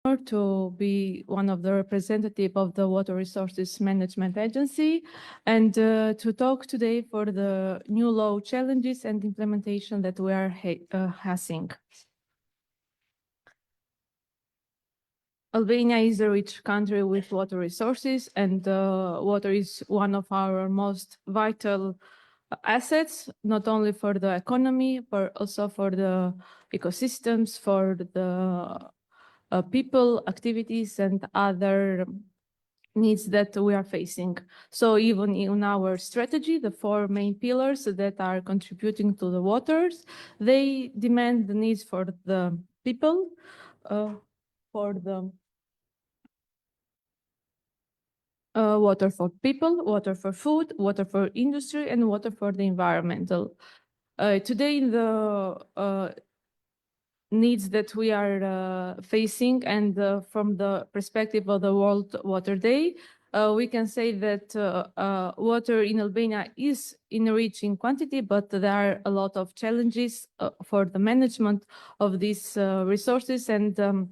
to be one of the representative of the Water Resources Management Agency and to talk today for the new law challenges and implementation that we are facing. Albania is a rich country with water resources, and water is one of our most vital assets, not only for the economy, but also for the ecosystems, for the people, activities, and other needs that we are facing. So even in our strategy, the four main pillars that are contributing to the waters, they demand the needs for the people, for the water for people, water for food, water for industry, and water for the environmental. Today, the needs that we are facing, and from the perspective of the World Water Day, we can say that water in Albania is rich in quantity, but there are a lot of challenges for the management of these resources. And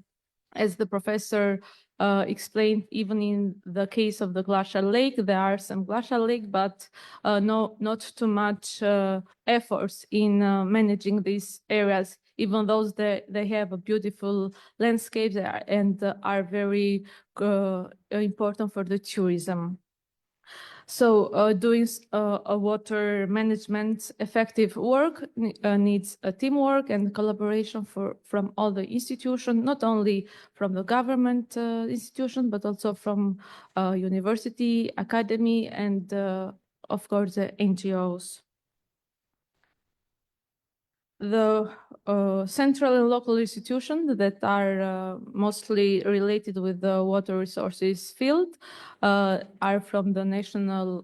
as the professor explained, even in the case of the glacial lake, there are some glacial lake, but not too much efforts in managing these areas, even though they have a beautiful landscape and are very important for the tourism. So doing a water management effective work needs a teamwork and collaboration from all the institutions, not only from the government institution, but also from university, academy, and of course the NGOs. The central and local institutions that are mostly related with the water resources field are from the national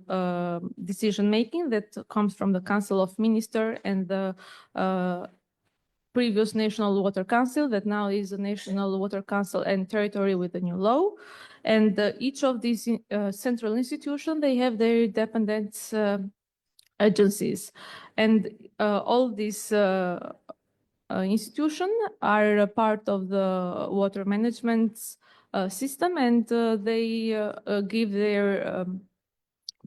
decision making that comes from the Council of Ministers and the previous National Water Council that now is the National Water Council and Territory with the new law. And each of these central institutions, they have their dependent agencies, and all these institutions are a part of the water management system, and they give their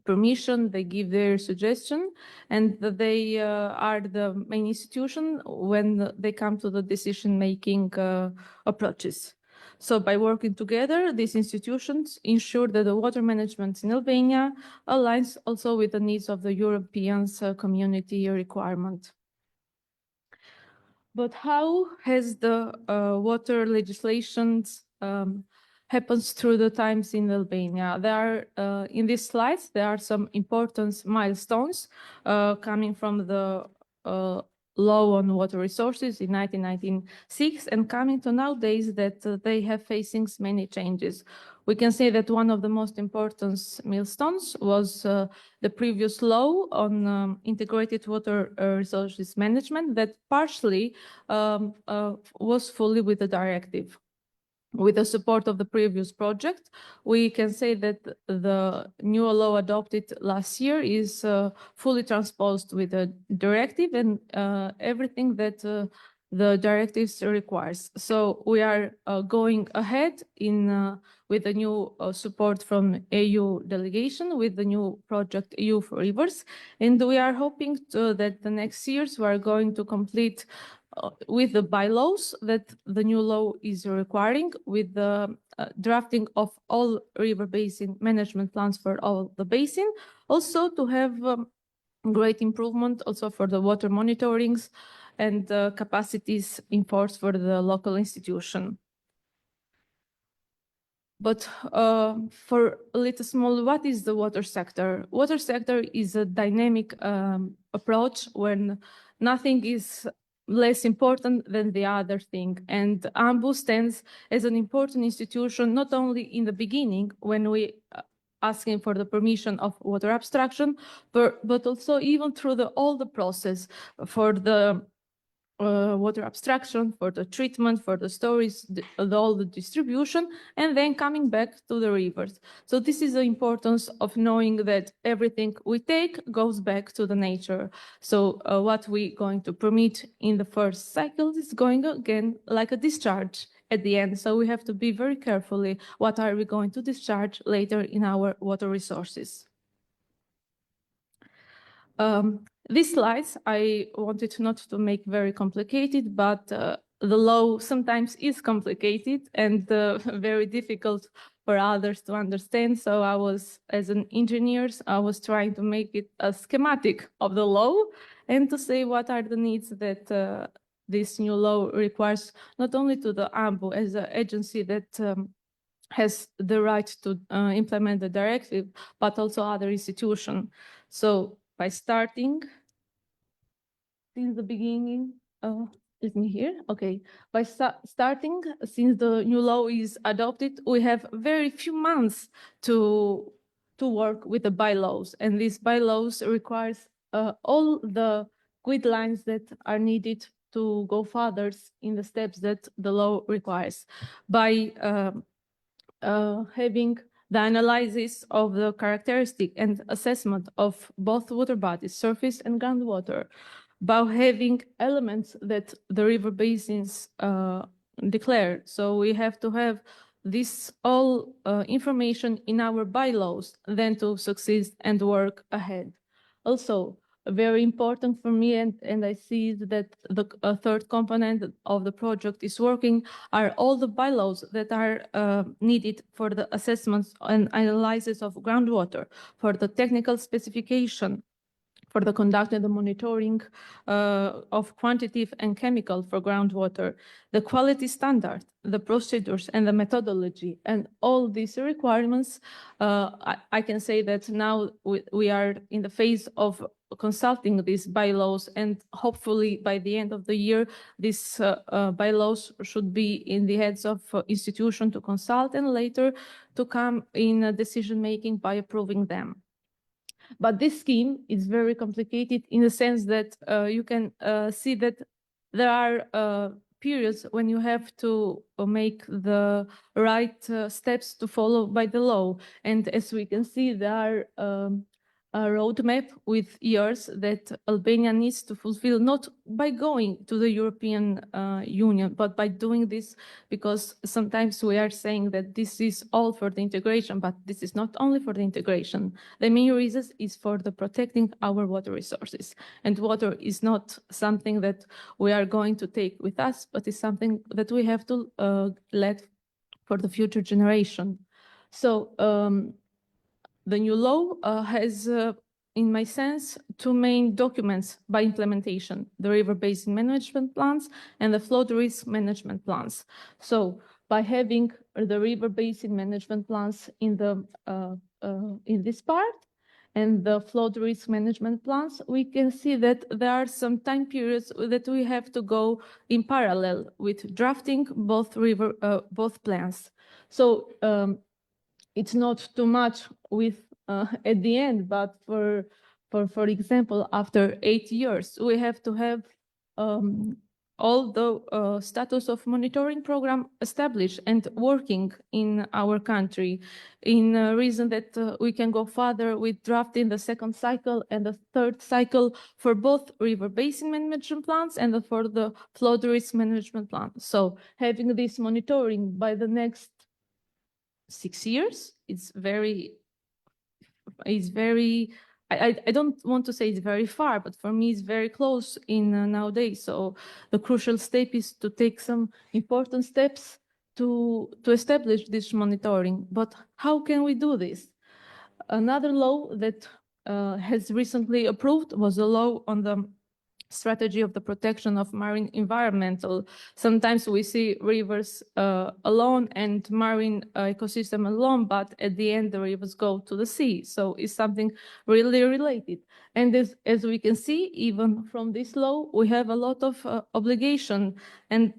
permission, they give their suggestion, and they are the main institution when they come to the decision-making approaches. So by working together, these institutions ensure that the water management in Albania aligns also with the needs of the European community requirement. But how has the water legislation happens through the times in Albania? There are, in these slides, there are some important milestones coming from the law on water resources in 1996 and coming to nowadays that they have facing many changes. We can say that one of the most important milestones was the previous law on integrated water resources management that partially was fully with the directive. With the support of the previous project, we can say that the new law adopted last year is fully transposed with the directive and everything that the directives requires. So we are going ahead in with the new support from EU delegation with the new project EU for Rivers, and we are hoping that the next years we are going to complete with the bylaws that the new law is requiring, with the drafting of all river basin management plans for all the basin, also to have great improvement also for the water monitorings and capacities in force for the local institution. But for a little small, what is the water sector? Water sector is a dynamic approach when nothing is less important than the other thing. And AMBU stands as an important institution, not only in the beginning when we asking for the permission of water abstraction, but also even through all the process for the water abstraction, for the treatment, for the storage, all the distribution, and then coming back to the rivers. So this is the importance of knowing that everything we take goes back to the nature. So what we're going to permit in the first cycle is going again like a discharge at the end. So we have to be very carefully what are we going to discharge later in our water resources. These slides, I wanted not to make very complicated, but the law sometimes is complicated and very difficult for others to understand. So I was, as an engineer, I was trying to make it a schematic of the law and to say what are the needs that this new law requires, not only to the AMBU as an agency that has the right to implement the directive, but also other institutions. So by starting since the beginning, let me hear. Okay, by starting since the new law is adopted, we have very few months to work with the bylaws, and these bylaws requires all the guidelines that are needed to go further in the steps that the law requires. By having the analysis of the characteristic and assessment of both water bodies, surface and groundwater, by having elements that the river basins declare. So we have to have this all information in our bylaws then to succeed and work ahead. Also, very important for me, and I see that the third component of the project is working, are all the bylaws that are needed for the assessments and analysis of groundwater, for the technical specification, for the conduct and the monitoring of quantitative and chemical for groundwater, the quality standard, the procedures and the methodology, and all these requirements. I can say that now we are in the phase of consulting these bylaws, and hopefully by the end of the year, these bylaws should be in the heads of institution to consult and later to come in decision making by approving them. But this scheme is very complicated in the sense that you can see that there are periods when you have to make the right steps to follow by the law. And as we can see, there are a roadmap with years that Albania needs to fulfill, not by going to the European Union, but by doing this, because sometimes we are saying that this is all for the integration, but this is not only for the integration. The main reason is for the protecting our water resources. And water is not something that we are going to take with us, but it's something that we have to let for the future generation. So the new law has, in my sense, two main documents by implementation: the river basin management plans and the flood risk management plans. So by having the river basin management plans in this part and the flood risk management plans, we can see that there are some time periods that we have to go in parallel with drafting both plans. So it's not too much with at the end, but for example, after 8 years, we have to have all the status of monitoring program established and working in our country, in reason that we can go further with drafting the second cycle and the third cycle for both river basin management plans and for the flood risk management plan. So having this monitoring by the next 6 years, it's very, I don't want to say it's very far, but for me it's very close in nowadays. So the crucial step is to take some important steps to establish this monitoring. But how can we do this? Another law that has recently approved was a law on the strategy of the protection of marine environmental. Sometimes we see rivers alone and marine ecosystem alone, but at the end the rivers go to the sea. So it's something really related. And as we can see, even from this law, we have a lot of obligation. And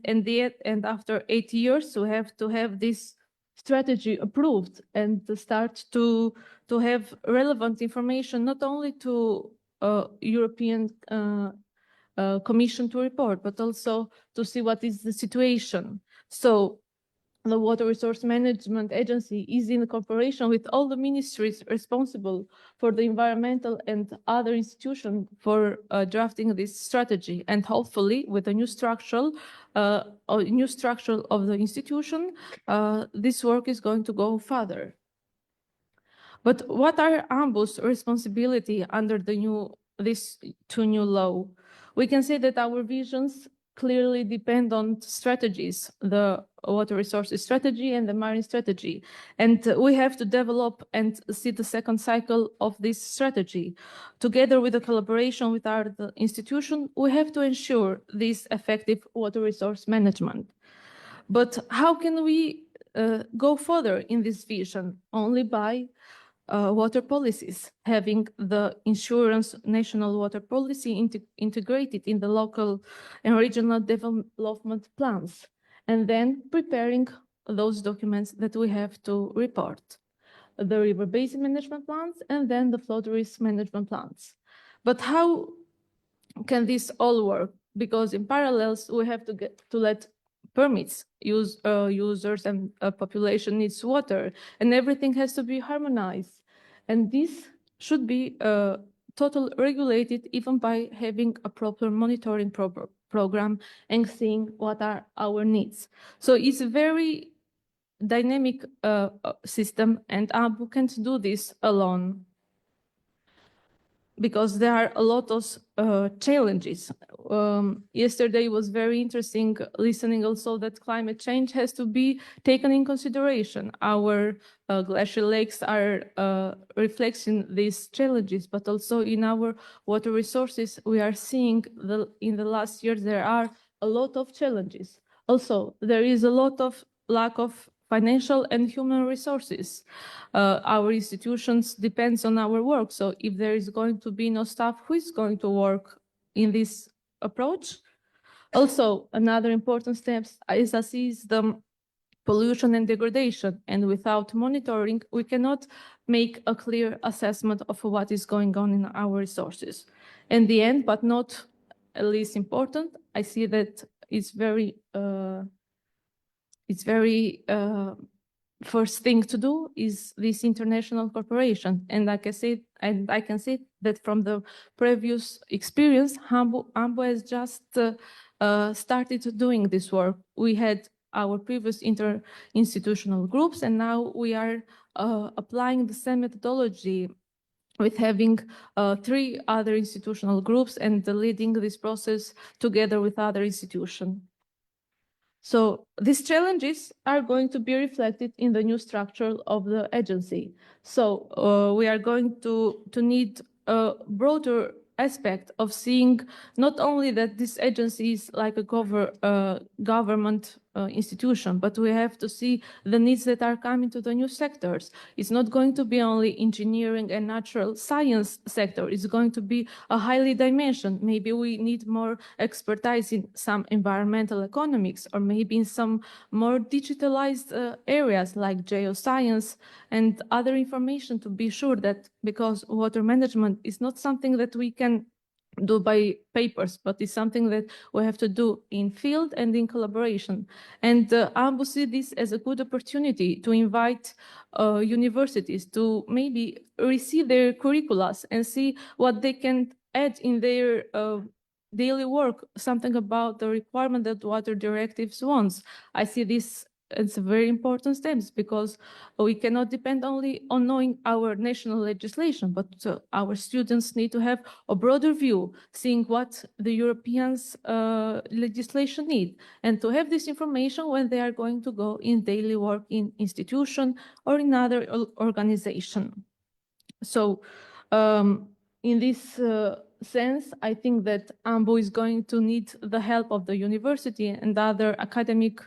after 8 years, we have to have this strategy approved and to start to have relevant information, not only to European Commission to report, but also to see what is the situation. So the Water Resource Management Agency is in cooperation with all the ministries responsible for the environmental and other institutions for drafting this strategy. And hopefully, with a new structure of the institution, this work is going to go further. But what are AMBU's responsibility under this two new law? We can say that our visions clearly depend on strategies, the water resources strategy and the marine strategy. And we have to develop and see the second cycle of this strategy. Together with the collaboration with our institution, we have to ensure this effective water resource management. But how can we go further in this vision? Only by water policies, having the insurance national water policy integrated in the local and regional development plans, and then preparing those documents that we have to report, the river basin management plans and then the flood risk management plans. But how can this all work? Because in parallels, we have to let permits users and population needs water, and everything has to be harmonized. And this should be totally regulated even by having a proper monitoring program and seeing what are our needs. So it's a very dynamic system, and ABU can't do this alone, because there are a lot of challenges. Yesterday was very interesting listening also that climate change has to be taken in consideration. Our glacial lakes are reflecting these challenges, but also in our water resources, we are seeing in the last years there are a lot of challenges. Also, there is a lot of lack of financial and human resources. Our institutions depends on our work. So if there is going to be no staff, who is going to work in this approach? Also, another important step is the pollution and degradation. And without monitoring, we cannot make a clear assessment of what is going on in our resources. In the end, but not least important, I see that it's very first thing to do is this international cooperation. And like I said, and I can say that from the previous experience, AMBO has just started doing this work. We had our previous interinstitutional groups, and now we are applying the same methodology with having 3 other institutional groups and leading this process together with other institutions. So these challenges are going to be reflected in the new structure of the agency. So we are going to need a broader aspect of seeing not only that this agency is like a government institution, but we have to see the needs that are coming to the new sectors. It's not going to be only engineering and natural science sector. It's going to be a highly dimension. Maybe we need more expertise in some environmental economics, or maybe in some more digitalized areas like geoscience and other information, to be sure that, because water management is not something that we can do by papers, but it's something that we have to do in field and in collaboration. And AMBU see this as a good opportunity to invite universities to maybe receive their curricula and see what they can add in their daily work, something about the requirement that water directives wants. I see this as a very important steps, because we cannot depend only on knowing our national legislation, but our students need to have a broader view, seeing what the Europeans legislation need, and to have this information when they are going to go in daily work in institution or in other organization. So in this sense, I think that AMBO is going to need the help of the university and other academic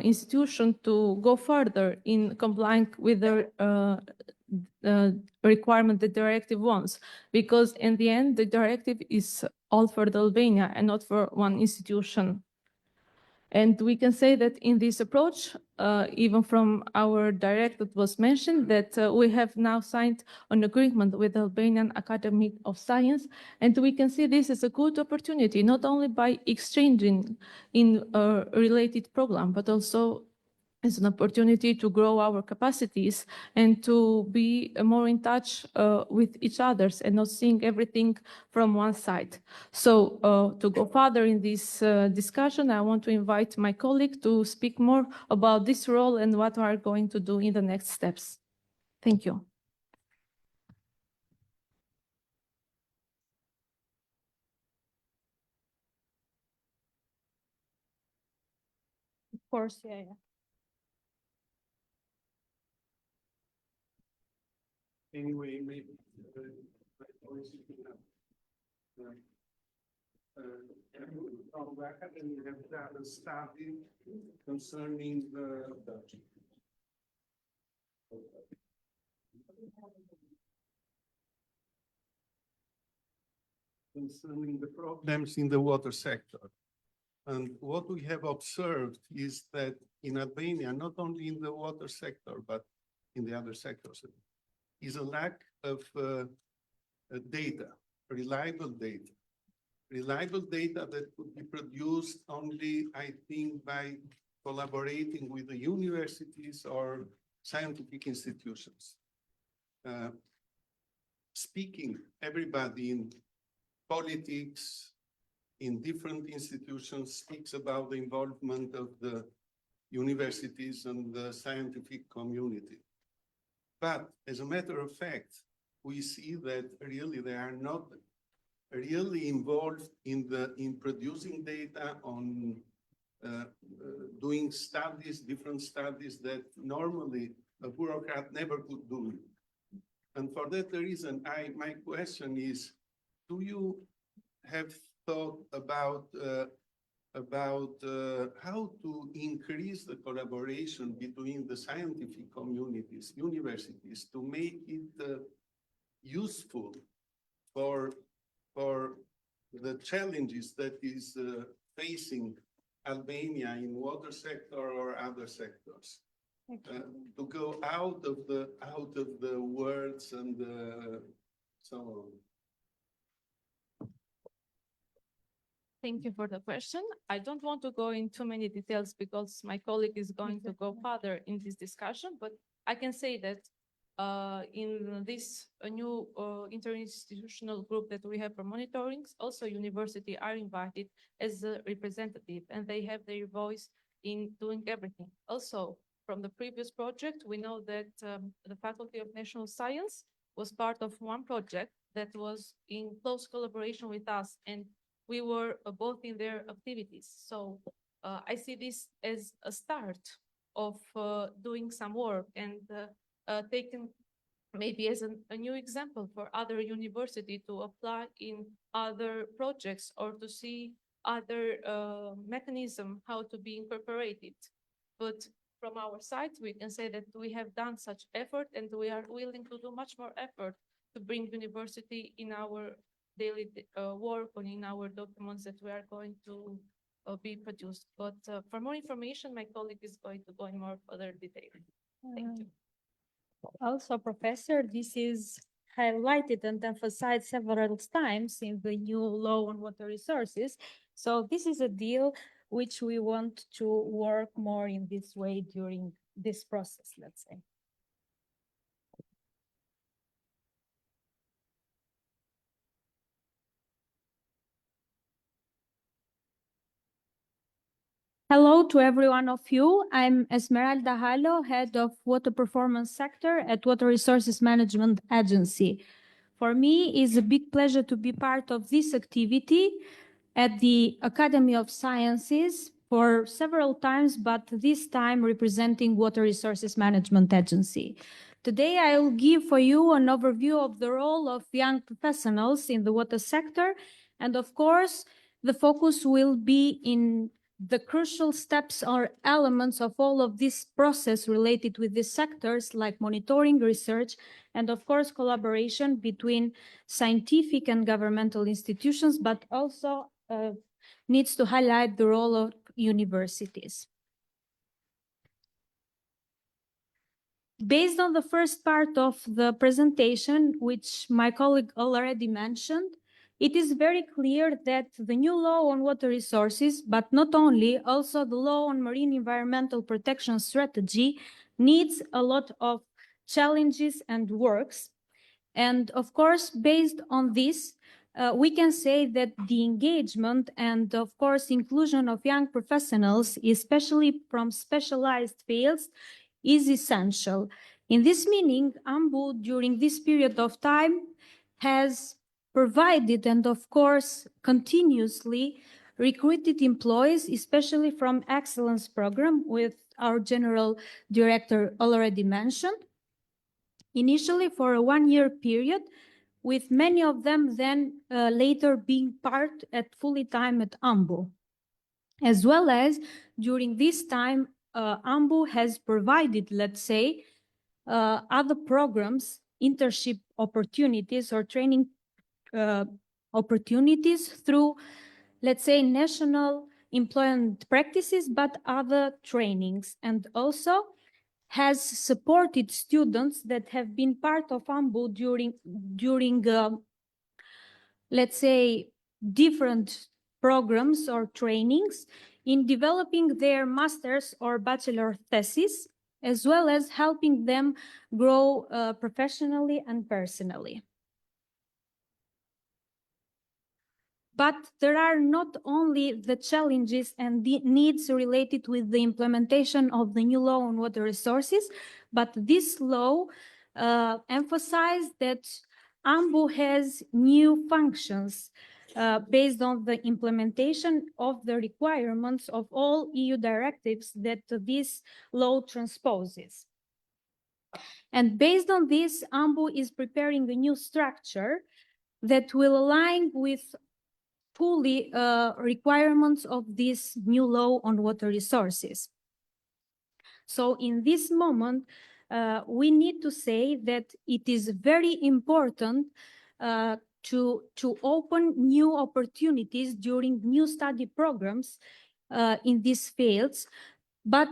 institutions to go further in complying with the requirement the directive wants, because in the end, the directive is all for the Albania and not for one institution. And we can say that in this approach, even from our direct that was mentioned, that we have now signed an agreement with the Albanian Academy of Science, and we can see this as a good opportunity, not only by exchanging in a related program, but also as an opportunity to grow our capacities and to be more in touch with each other and not seeing everything from one side. So to go further in this discussion, I want to invite my colleague to speak more about this role and what we are going to do in the next steps. Thank you. Of course, yeah. Anyway, maybe my voice is enough. From back and we have done a study concerning the problems in the water sector. And what we have observed is that in Albania, not only in the water sector, but in the other sectors, is a lack of data, reliable data. Reliable data that could be produced only, I think, by collaborating with the universities or scientific institutions. Speaking, everybody in politics, in different institutions speaks about the involvement of the universities and the scientific community. But as a matter of fact, we see that really they are not really involved in producing data, on doing studies, different studies that normally a bureaucrat never could do. And for that reason, my question is, do you have thought about how to increase the collaboration between the scientific communities, universities, to make it useful for the challenges that is facing Albania in water sector or other sectors, to go out of the words and so on. Thank you for the question. I don't want to go into many details because my colleague is going to go further in this discussion, but I can say that in this new interinstitutional group that we have for monitoring, also university are invited as a representative, and they have their voice in doing everything. Also, from the previous project, we know that the Faculty of National Science was part of one project that was in close collaboration with us, and we were both in their activities. So I see this as a start of doing some work and taken maybe as a new example for other university to apply in other projects or to see other mechanism how to be incorporated. But from our side, we can say that we have done such effort and we are willing to do much more effort to bring university in our daily work and in our documents that we are going to be produced. But for more information, my colleague is going to go in more further detail. Thank you. Also, Professor, this is highlighted and emphasized several times in the new law on water resources. So this is a deal which we want to work more in this way during this process, let's say. Hello to every one of you. I'm Esmeralda Halo, Head of Water Performance Sector at Water Resources Management Agency. For me, it's a big pleasure to be part of this activity at the Academy of Sciences for several times, but this time representing Water Resources Management Agency. Today, I will give for you an overview of the role of young professionals in the water sector. And of course, the focus will be in the crucial steps or elements of all of this process related with these sectors, like monitoring, research, and of course, collaboration between scientific and governmental institutions, but also needs to highlight the role of universities. Based on the first part of the presentation, which my colleague already mentioned, It is very clear that the new law on water resources, but not only, also the law on marine environmental protection strategy needs a lot of challenges and works. And of course, based on this, we can say that the engagement and of course inclusion of young professionals, especially from specialized fields, is essential. In this meaning, AMBU during this period of time has provided and of course continuously recruited employees, especially from excellence program with our general director already mentioned, initially for a 1-year period, with many of them then later being part at fully time at AMBU. As well as during this time, AMBU has provided, let's say, other programs, internship opportunities or training opportunities through, let's say, national employment practices, but other trainings, and also has supported students that have been part of AMBU during let's say, different programs or trainings in developing their master's or bachelor thesis, as well as helping them grow professionally and personally. But there are not only the challenges and the needs related with the implementation of the new law on water resources, but this law emphasized that AMBU has new functions based on the implementation of the requirements of all EU directives that this law transposes. And based on this, AMBU is preparing a new structure that will align with fully requirements of this new law on water resources. So in this moment, we need to say that it is very important to open new opportunities during new study programs in these fields, but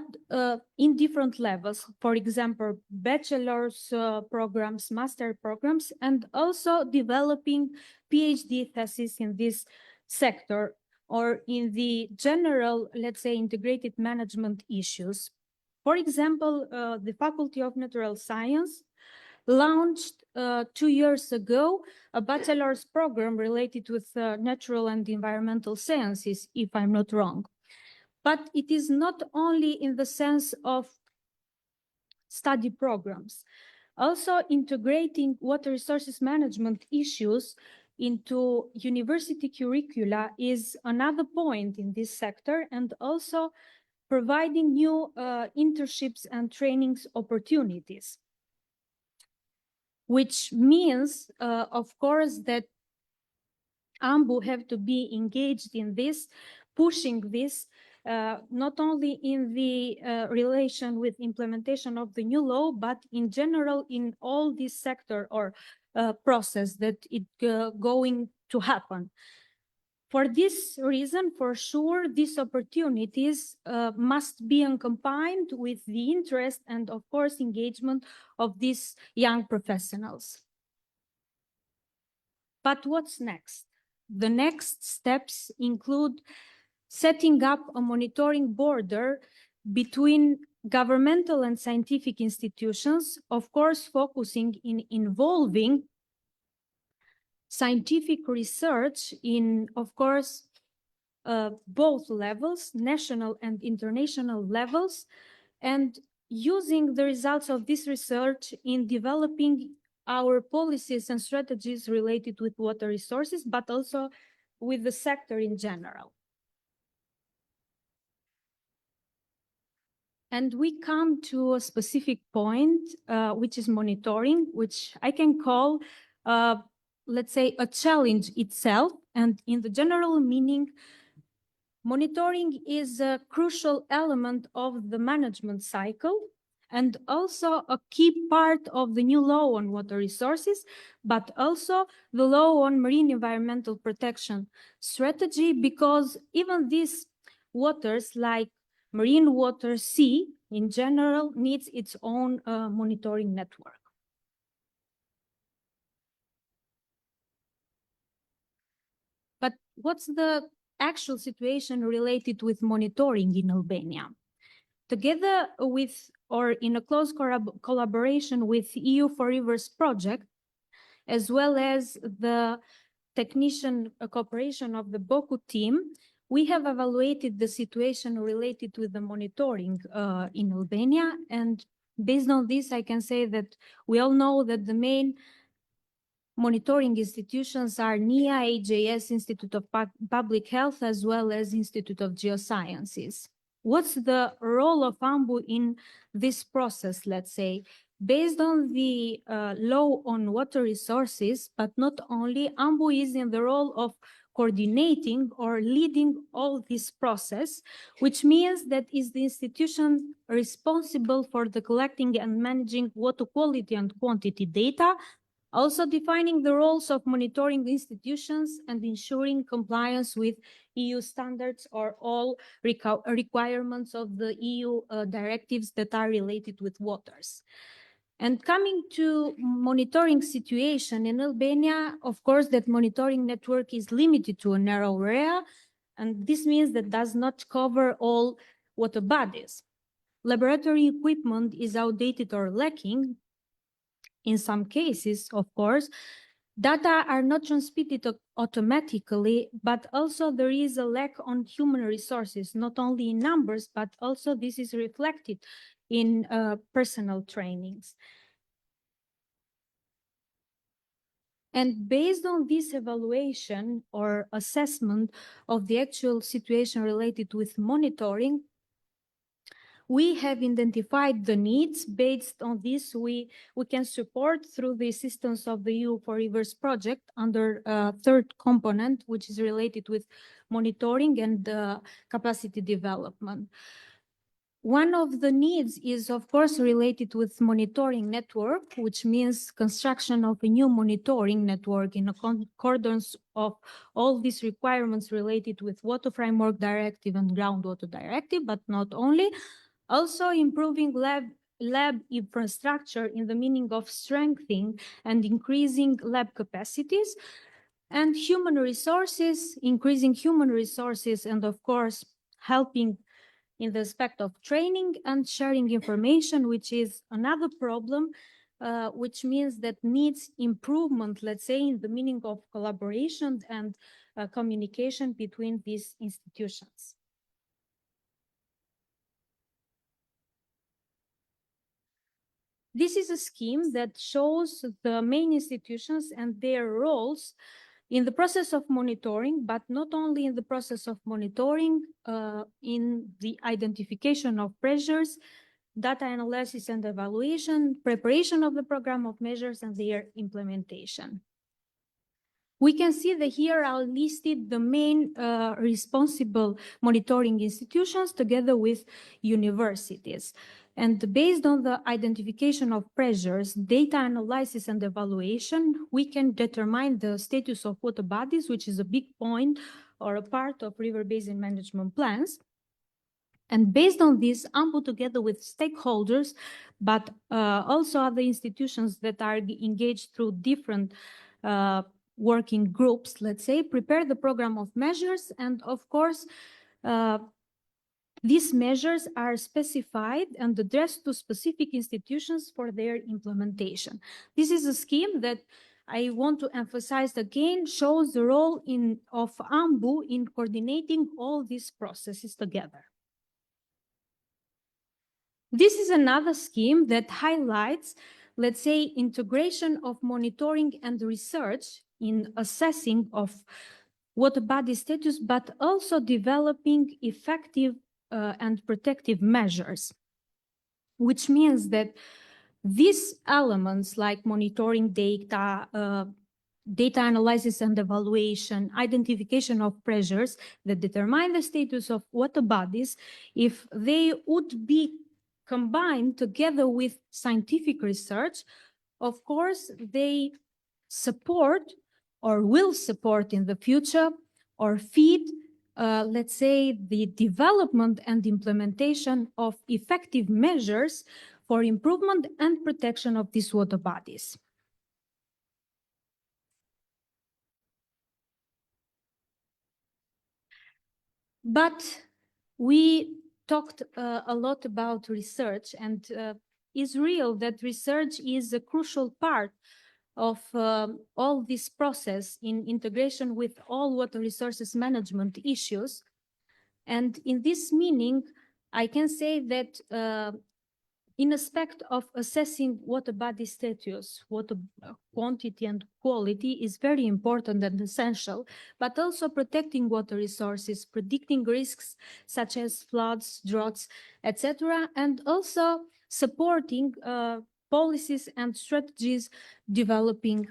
in different levels. For example, bachelor's programs, master programs, and also developing PhD thesis in this sector or in the general, let's say, integrated management issues. For example, the Faculty of Natural Science launched 2 years ago a bachelor's program related with natural and environmental sciences, if I'm not wrong. But it is not only in the sense of study programs. Also integrating water resources management issues into university curricula is another point in this sector, and also providing new internships and trainings opportunities. Which means, of course, that AMBU have to be engaged in this, pushing this, not only in the relation with implementation of the new law, but in general in all this sector or process that it going to happen. For this reason, for sure, these opportunities must be accompanied with the interest and, of course, engagement of these young professionals. But what's next? The next steps include setting up a monitoring border between governmental and scientific institutions, of course, focusing in involving scientific research in, of course, both levels, national and international levels, and using the results of this research in developing our policies and strategies related with water resources, but also with the sector in general. And we come to a specific point, which is monitoring, which I can call, let's say, a challenge itself. And in the general meaning, monitoring is a crucial element of the management cycle and also a key part of the new law on water resources, but also the law on marine environmental protection strategy, because even these waters, like marine water, sea in general, needs its own monitoring network. what's the actual situation related with monitoring in Albania? Together with, or in a close collaboration with EU for Rivers project, as well as the technician cooperation of the BOKU team, we have evaluated the situation related with the monitoring in Albania. And based on this, I can say that we all know that the main monitoring institutions are NIA, AJS, Institute of Public Health, as well as Institute of Geosciences. What's the role of AMBU in this process, let's say? Based on the law on water resources, but not only, AMBU is in the role of coordinating or leading all this process, which means that is the institution responsible for the collecting and managing water quality and quantity data, also defining the roles of monitoring institutions and ensuring compliance with EU standards or all requirements of the EU directives that are related with waters. And coming to monitoring situation in Albania, of course, that monitoring network is limited to a narrow area, and this means that does not cover all water bodies. Laboratory equipment is outdated or lacking. In some cases, of course, data are not transmitted automatically, but also there is a lack on human resources, not only in numbers, but also this is reflected in personal trainings. And based on this evaluation or assessment of the actual situation related with monitoring, we have identified the needs. Based on this, we can support through the assistance of the EU for Rivers project under a third component, which is related with monitoring and capacity development. One of the needs is, of course, related with monitoring network, which means construction of a new monitoring network in accordance of all these requirements related with Water Framework Directive and Groundwater Directive, but not only. Also improving lab infrastructure in the meaning of strengthening and increasing lab capacities, and human resources, increasing human resources, and of course, helping in the aspect of training and sharing information, which is another problem, which means that needs improvement, let's say, in the meaning of collaboration and communication between these institutions. This is a scheme that shows the main institutions and their roles in the process of monitoring, but not only in the process of monitoring, in the identification of pressures, data analysis and evaluation, preparation of the program of measures, and their implementation. We can see that here are listed the main responsible monitoring institutions together with universities. And based on the identification of pressures, data analysis and evaluation, we can determine the status of water bodies, which is a big point or a part of river basin management plans. And based on this, AMBU together with stakeholders, but also other institutions that are engaged through different working groups, let's say, prepare the program of measures. And of course, these measures are specified and addressed to specific institutions for their implementation. This is a scheme that I want to emphasize again, shows the role of AMBU in coordinating all these processes together. This is another scheme that highlights, let's say, integration of monitoring and research in assessing of water body status, but also developing effective and protective measures, which means that these elements like monitoring data, data analysis and evaluation, identification of pressures that determine the status of water bodies, if they would be combined together with scientific research, of course, they support or will support in the future or feed, let's say, the development and implementation of effective measures for improvement and protection of these water bodies. But we talked a lot about research, and it's real that research is a crucial part of all this process in integration with all water resources management issues. And in this meaning, I can say that in aspect of assessing water body status, water quantity and quality is very important and essential, but also protecting water resources, predicting risks such as floods, droughts, etc., and also supporting policies and strategies developing.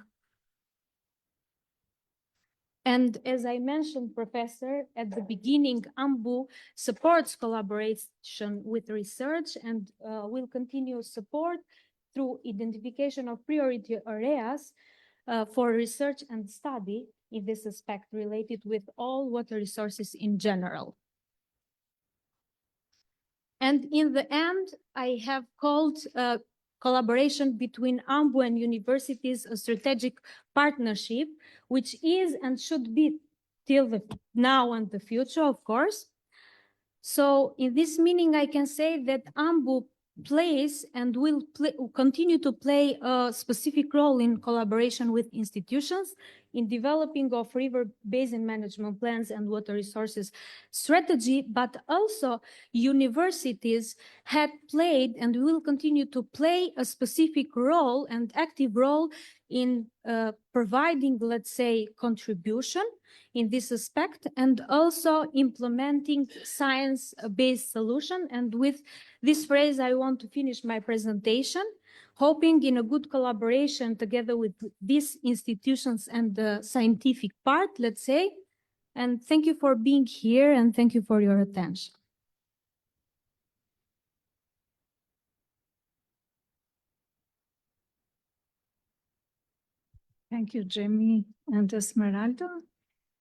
And as I mentioned, Professor, at the beginning, AMBU supports collaboration with research and will continue support through identification of priority areas for research and study in this aspect related with all water resources in general. And in the end, I have called collaboration between AMBU and universities a strategic partnership, which is and should be till the now and the future, of course. So in this meaning, I can say that AMBU plays and will continue to play a specific role in collaboration with institutions in developing of river basin management plans and water resources strategy, but also universities have played and will continue to play a specific role and active role in providing, let's say, contribution in this aspect and also implementing science-based solution. And with this phrase, I want to finish my presentation, hoping in a good collaboration together with these institutions and the scientific part, let's say. And thank you for being here and thank you for your attention. Thank you, Jamie and Esmeralda.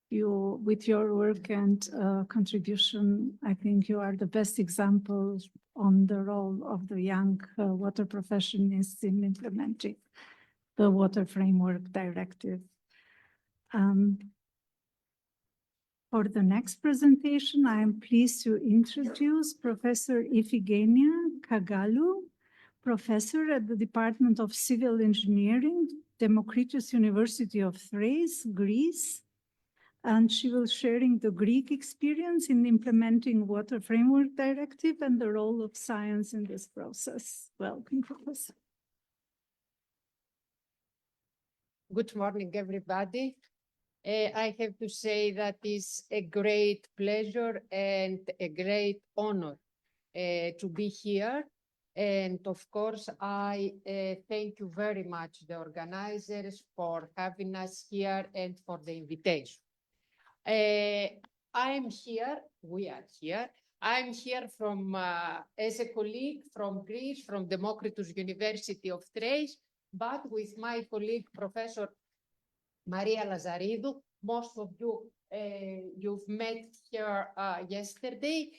You, with your work and contribution, I think you are the best example on the role of the young water professionists in implementing the Water Framework Directive. For the next presentation, I am pleased to introduce Professor Ifigenia Kagalu, professor at the Department of Civil Engineering, Democritus University of Thrace, Greece. And she will sharing the Greek experience in implementing Water Framework Directive and the role of science in this process. Welcome, Professor. Good morning, everybody. I have to say that it's a great pleasure and a great honor to be here. And of course, I thank you very much, the organizers, for having us here and for the invitation. I'm here, we are here. I'm here from, as a colleague from Greece, from Democritus University of Thrace, but with my colleague, Professor Maria Lazaridou. Most of you, you've met her yesterday.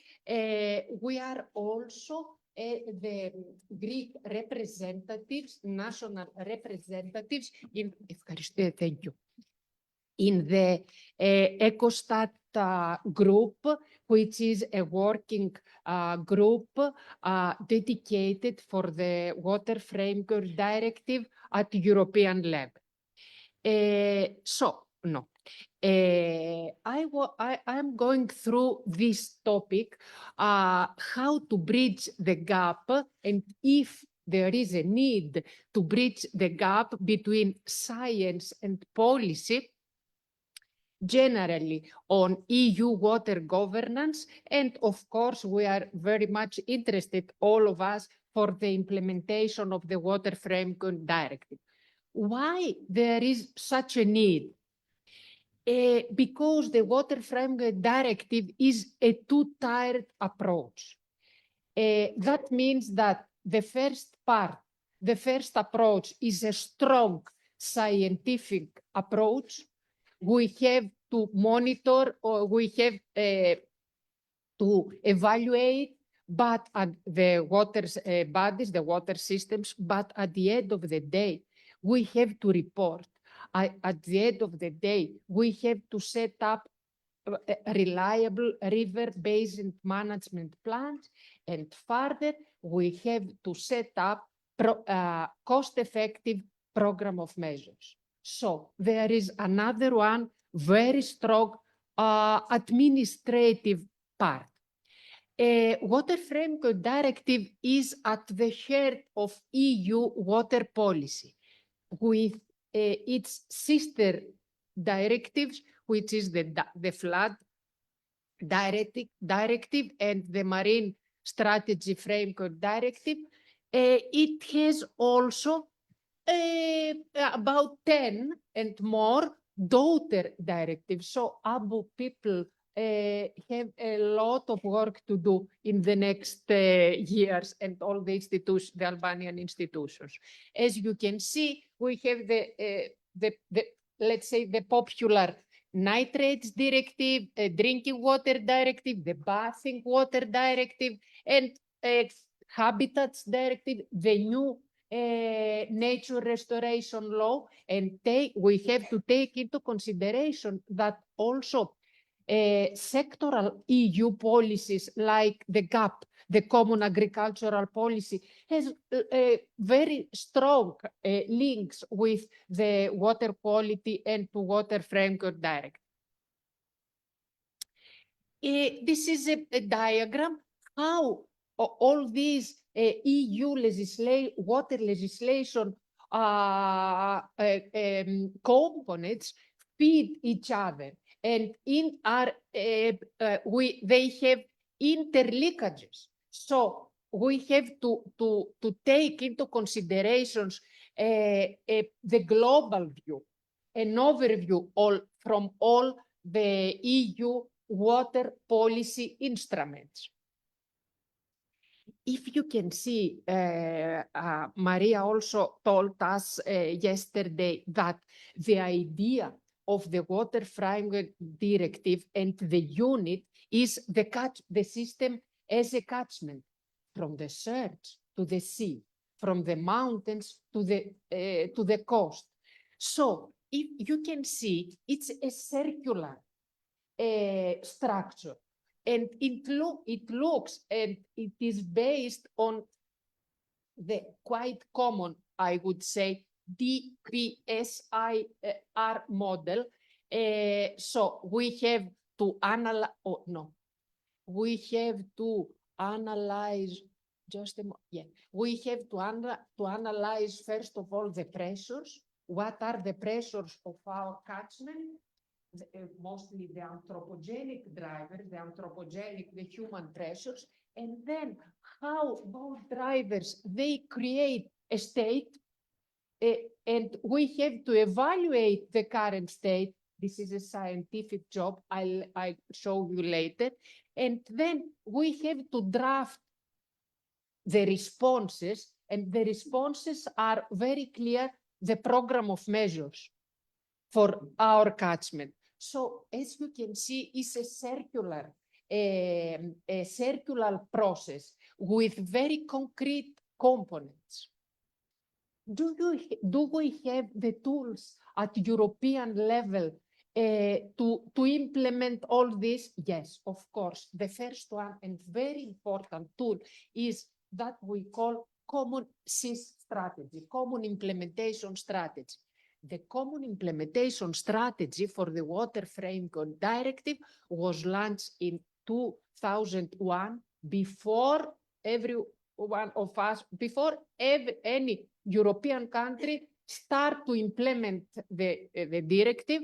We are also the Greek representatives, national representatives in, thank you, in the EcoStat group, which is a working group dedicated for the Water Framework Directive at European level. I'm going through this topic, how to bridge the gap, and if there is a need to bridge the gap between science and policy, generally on EU water governance, and of course we are very much interested, all of us, for the implementation of the Water Framework Directive. Why there is such a need? Because the Water Framework Directive is a two-tiered approach. That means that the first part, the first approach is a strong scientific approach. We have to monitor, or we have to evaluate, but at the water bodies, the water systems, but at the end of the day, we have to report. At the end of the day, we have to set up reliable river basin management plans, and further, we have to set up cost-effective program of measures. So there is another one very strong administrative part. Water Framework Directive is at the heart of EU water policy, with its sister directives, which is the Flood Directive and the Marine Strategy Framework Directive. It has also about 10 and more daughter directives. So ABU people have a lot of work to do in the next years, and all the institutions, the Albanian institutions. As you can see, we have the let's say the popular nitrates directive, drinking water directive, the bathing water directive, and habitats directive, the new nature restoration law, and we have to take into consideration that also sectoral EU policies like the GAP, the Common Agricultural Policy, has very strong links with the water quality and to water framework directive. This is a diagram how all these EU water legislation components feed each other, and they have interlinkages. So we have to take into considerations the global view, an overview from all the EU water policy instruments. If you can see, Maria also told us yesterday that the idea of the Water Framework Directive and the unit is the system as a catchment, from the search to the sea, from the mountains to the coast. So if you can see, it's a circular structure. And it looks, and it is based on the quite common, I would say, DPSIR model. So we have to analyze, we have to analyze, we have to analyze, first of all, the pressures. What are the pressures of our catchment? Mostly the anthropogenic drivers, the human pressures, and then how those drivers, they create a state, and we have to evaluate the current state. This is a scientific job, I'll show you later. And then we have to draft the responses, and the responses are very clear, the program of measures for our catchment. So as you can see, it's a circular process with very concrete components. Do we have the tools at European level to implement all this? Yes, of course. The first one and very important tool is that we call common SIS strategy, common implementation strategy. The common implementation strategy for the Water Framework Directive was launched in 2001, before every one of us, before any European country start to implement the directive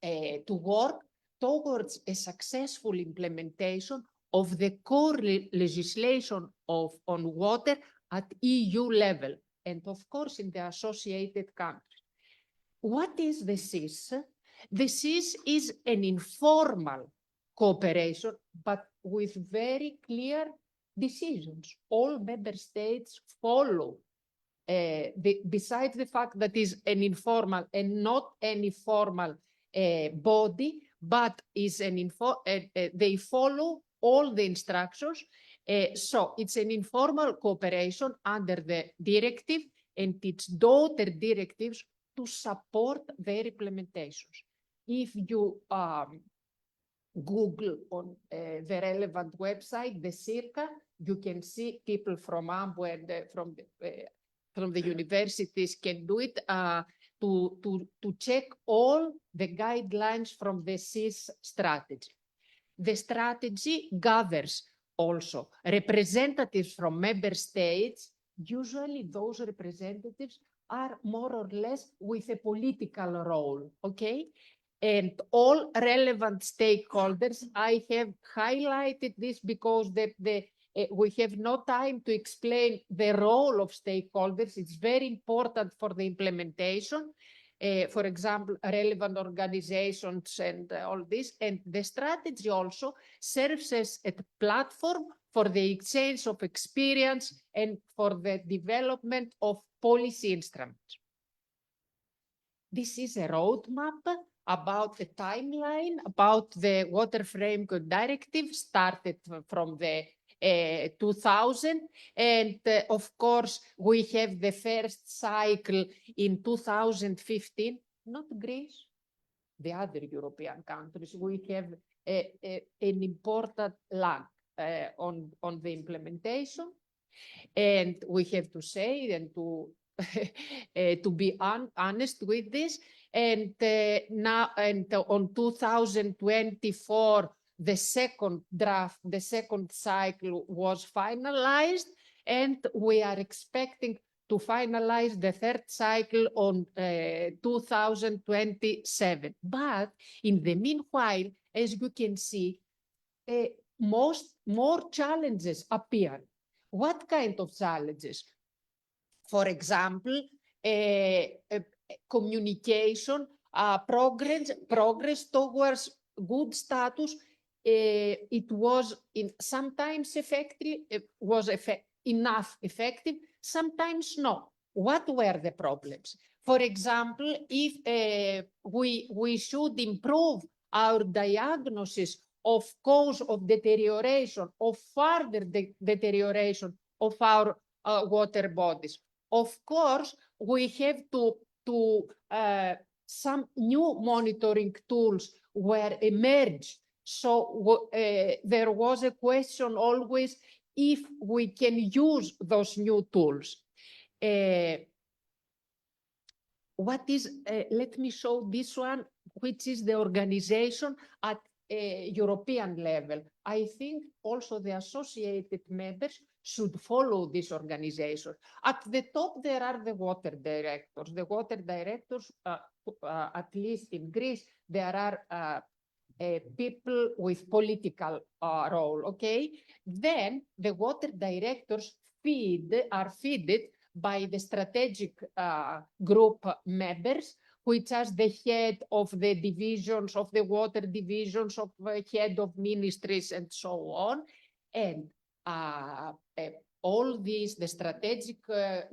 to work towards a successful implementation of the core legislation on water at EU level, and of course in the associated countries. What is the SIS? The SIS is an informal cooperation, but with very clear decisions. All member states follow, besides the fact that is an informal and not any formal body, but is an they follow all the instructions. So it's an informal cooperation under the directive and its daughter directives to support their implementations. If you Google on the relevant website, the Circa, you can see people from AMBO and from the universities can do it to check all the guidelines from the SIS strategy. The strategy gathers also representatives from member states. Usually those representatives are more or less with a political role, okay? And all relevant stakeholders, I have highlighted this because we have no time to explain the role of stakeholders. It's very important for the implementation. For example, relevant organizations and all this. And the strategy also serves as a platform for the exchange of experience and for the development of policy instruments. This is a roadmap about the timeline, about the Water Framework Directive, started from the 2000. And of course, we have the first cycle in 2015, not Greece, the other European countries. We have an important lag on the implementation. And we have to say and to be honest with this. And now, and on 2024, the second draft, the second cycle was finalized, and we are expecting to finalize the third cycle on 2027. But in the meanwhile, as you can see, more challenges appear. What kind of challenges? For example, communication, progress towards good status. It was sometimes effective, enough effective, sometimes no. What were the problems? For example, if we should improve our diagnosis of cause of deterioration, of further deterioration of our water bodies. Of course, we have to some new monitoring tools were emerged. So there was a question always if we can use those new tools. Let me show this one, which is the organization at European level. I think also the associated members should follow this organization. At the top, there are the water directors. The water directors, at least in Greece, there are people with political role, okay? Then the water directors are fed by the strategic group members, which are the head of the divisions, of the water divisions, of the head of ministries, and so on. And all these, the strategic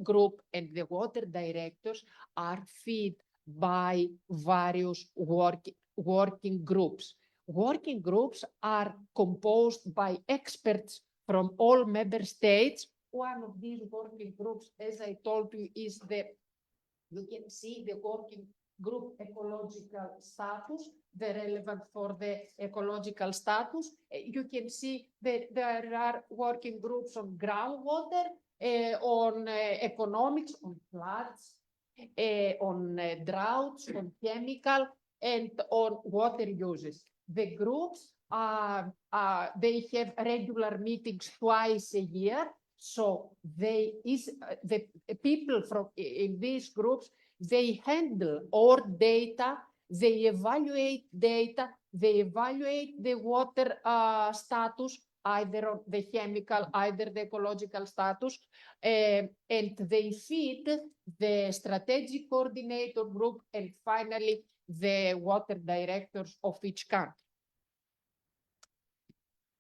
group and the water directors are fed by various working groups. Working groups are composed by experts from all member states. One of these working groups, as I told you, is you can see the working group ecological status, the relevant for the ecological status. You can see that there are working groups on groundwater, on economics, on floods, on droughts, on chemical, and on water uses. The groups, they have regular meetings twice a year. So the people from in these groups, they handle all data, they evaluate data, they evaluate the water status, either the chemical, either the ecological status, and they feed the strategic coordinator group and finally the water directors of each country.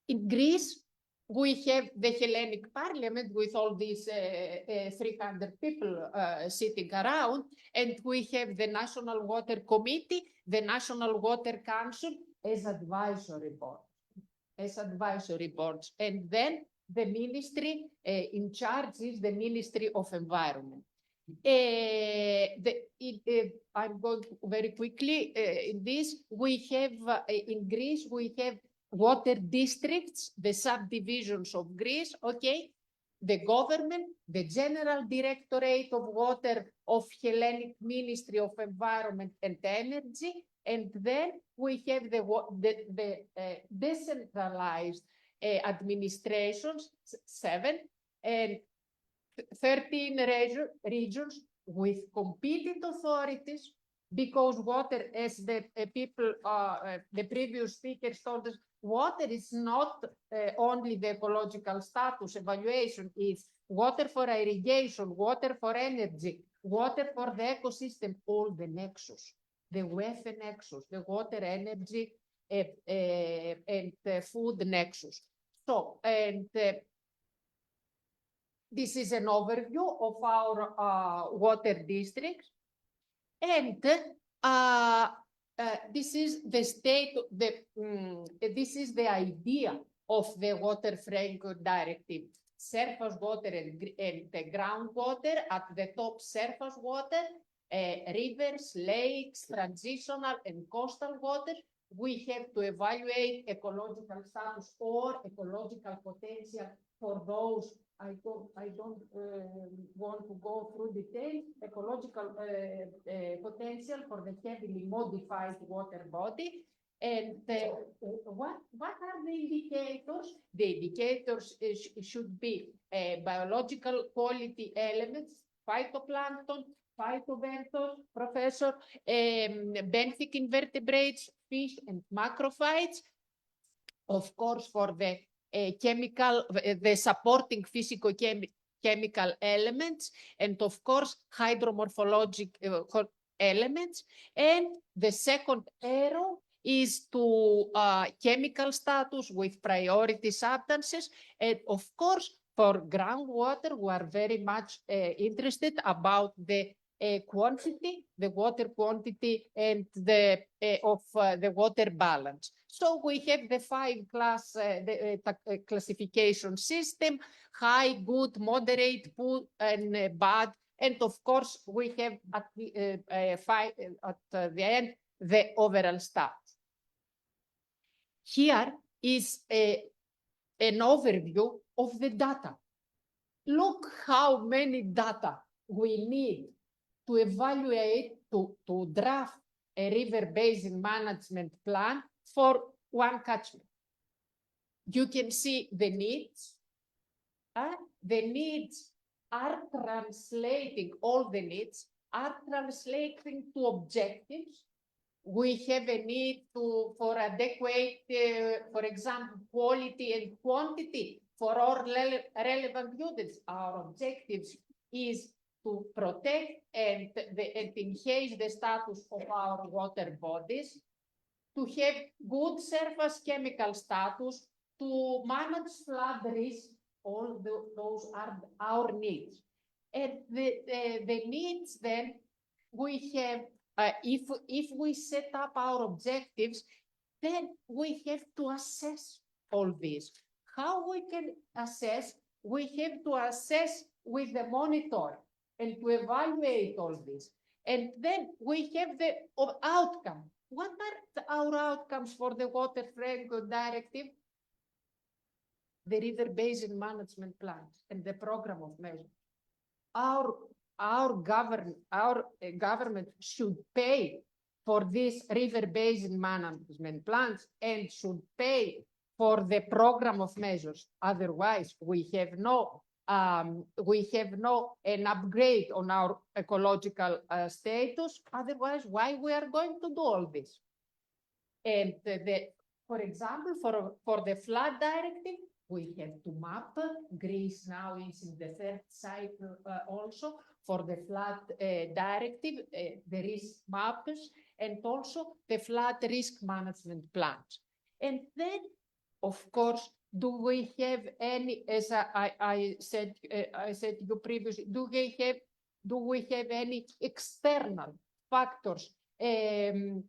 In Greece, we have the Hellenic Parliament with all these 300 people sitting around, and we have the National Water Committee, the National Water Council as advisory boards. And then the ministry in charge is the Ministry of Environment. I'm going very quickly in this. We have in Greece, we have water districts, the subdivisions of Greece, okay? The government, the General Directorate of Water of Hellenic Ministry of Environment and Energy, and then we have the decentralized administrations, 7, and 13 regions with competent authorities, because water, as the people, the previous speakers told us, water is not only the ecological status evaluation, it's water for irrigation, water for energy, water for the ecosystem, all the nexus, the WEF nexus, the water, energy, and food nexus. So, and this is an overview of our water districts, and this is the state. This is the idea of the Water Framework Directive: surface water and the groundwater. At the top, surface water, rivers, lakes, transitional and coastal water. We have to evaluate ecological status or ecological potential for those. I don't want to go through details. Ecological potential for the heavily modified water body. And what are the indicators? The indicators should be biological quality elements, phytoplankton, phytobenthos, Professor, benthic invertebrates, fish and macrophytes. Of course, for the chemical, the supporting physicochemical elements, and of course, hydromorphologic elements. And the second arrow is to chemical status with priority substances. And of course, for groundwater, we are very much interested about the quantity, the water quantity, and the of the water balance. So we have the 5-class classification system: high, good, moderate, poor, and bad. And of course, we have at the end the overall stats. Here is an overview of the data. Look how many data we need to evaluate, to draft a river basin management plan for one catchment. You can see the needs. The needs are translating, all the needs are translating to objectives. We have a need for adequate, for example, quality and quantity for all relevant units. Our objectives is to protect and enhance the status of our water bodies, to have good surface chemical status, to manage flood risk. All those are our needs. And the needs then we have, if we set up our objectives, then we have to assess all this. How we can assess? We have to assess with the monitor and to evaluate all this. And then we have the outcome. What are our outcomes for the Water Framework Directive? The river basin management plans and the program of measures. Our government should pay for these river basin management plans and should pay for the program of measures. Otherwise, we have no an upgrade on our ecological status. Otherwise, why we are going to do all this? And for example, for the flood directive, we have to map. Greece now is in the third cycle also for the flood directive, the risk maps, and also the flood risk management plans. And then, of course, do we have any, as I said to you previously, do we have any external factors in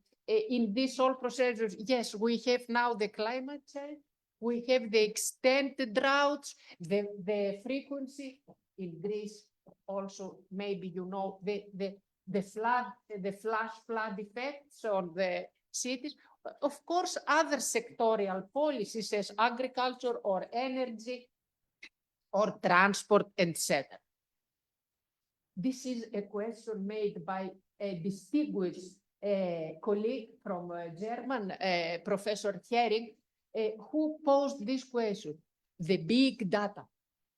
these all procedures? Yes, we have now the climate change. We have the extended droughts, the frequency in Greece. also maybe you know the flash flood effects on the cities. Of course, other sectorial policies as agriculture or energy or transport, etc. This is a question made by a distinguished colleague from German, Professor Hering, who posed this question: the big data.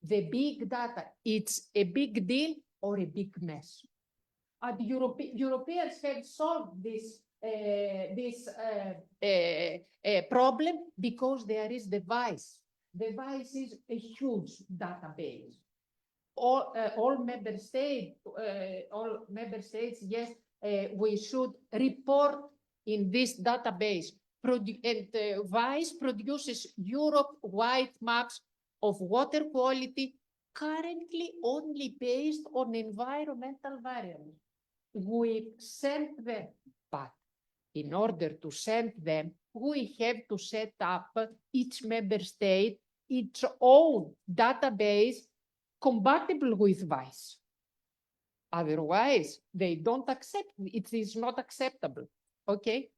The big data, it's a big deal or a big mess? And Europeans have solved this problem because there is the VICE. The VICE is a huge database. All member states, yes, we should report in this database. VICE produces Europe-wide maps of water quality, currently only based on environmental variables. We send them, but in order to send them, we have to set up each member state its own database compatible with VICE. Otherwise, they don't accept, it is not acceptable, okay?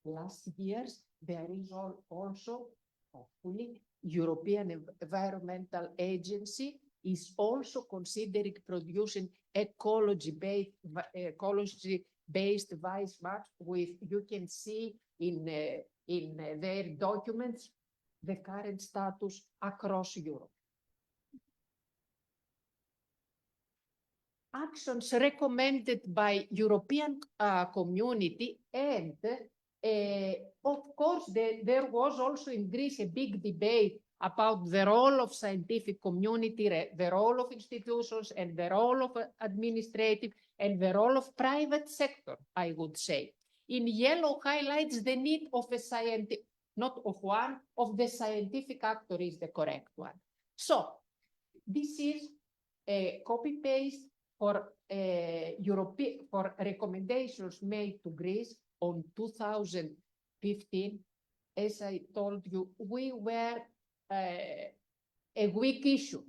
Last years, there is also, hopefully, European Environmental Agency is also considering producing ecology-based VICE maps with, you can see in their documents, the current status across Europe. Actions recommended by European community, and of course there was also in Greece a big debate about the role of scientific community, the role of institutions, and the role of administrative, and the role of private sector, I would say. In yellow highlights the need of a scientific, not of one, of the scientific actor is the correct one. So this is a copy-paste for for recommendations made to Greece on 2015. As I told you, we were a weak issue,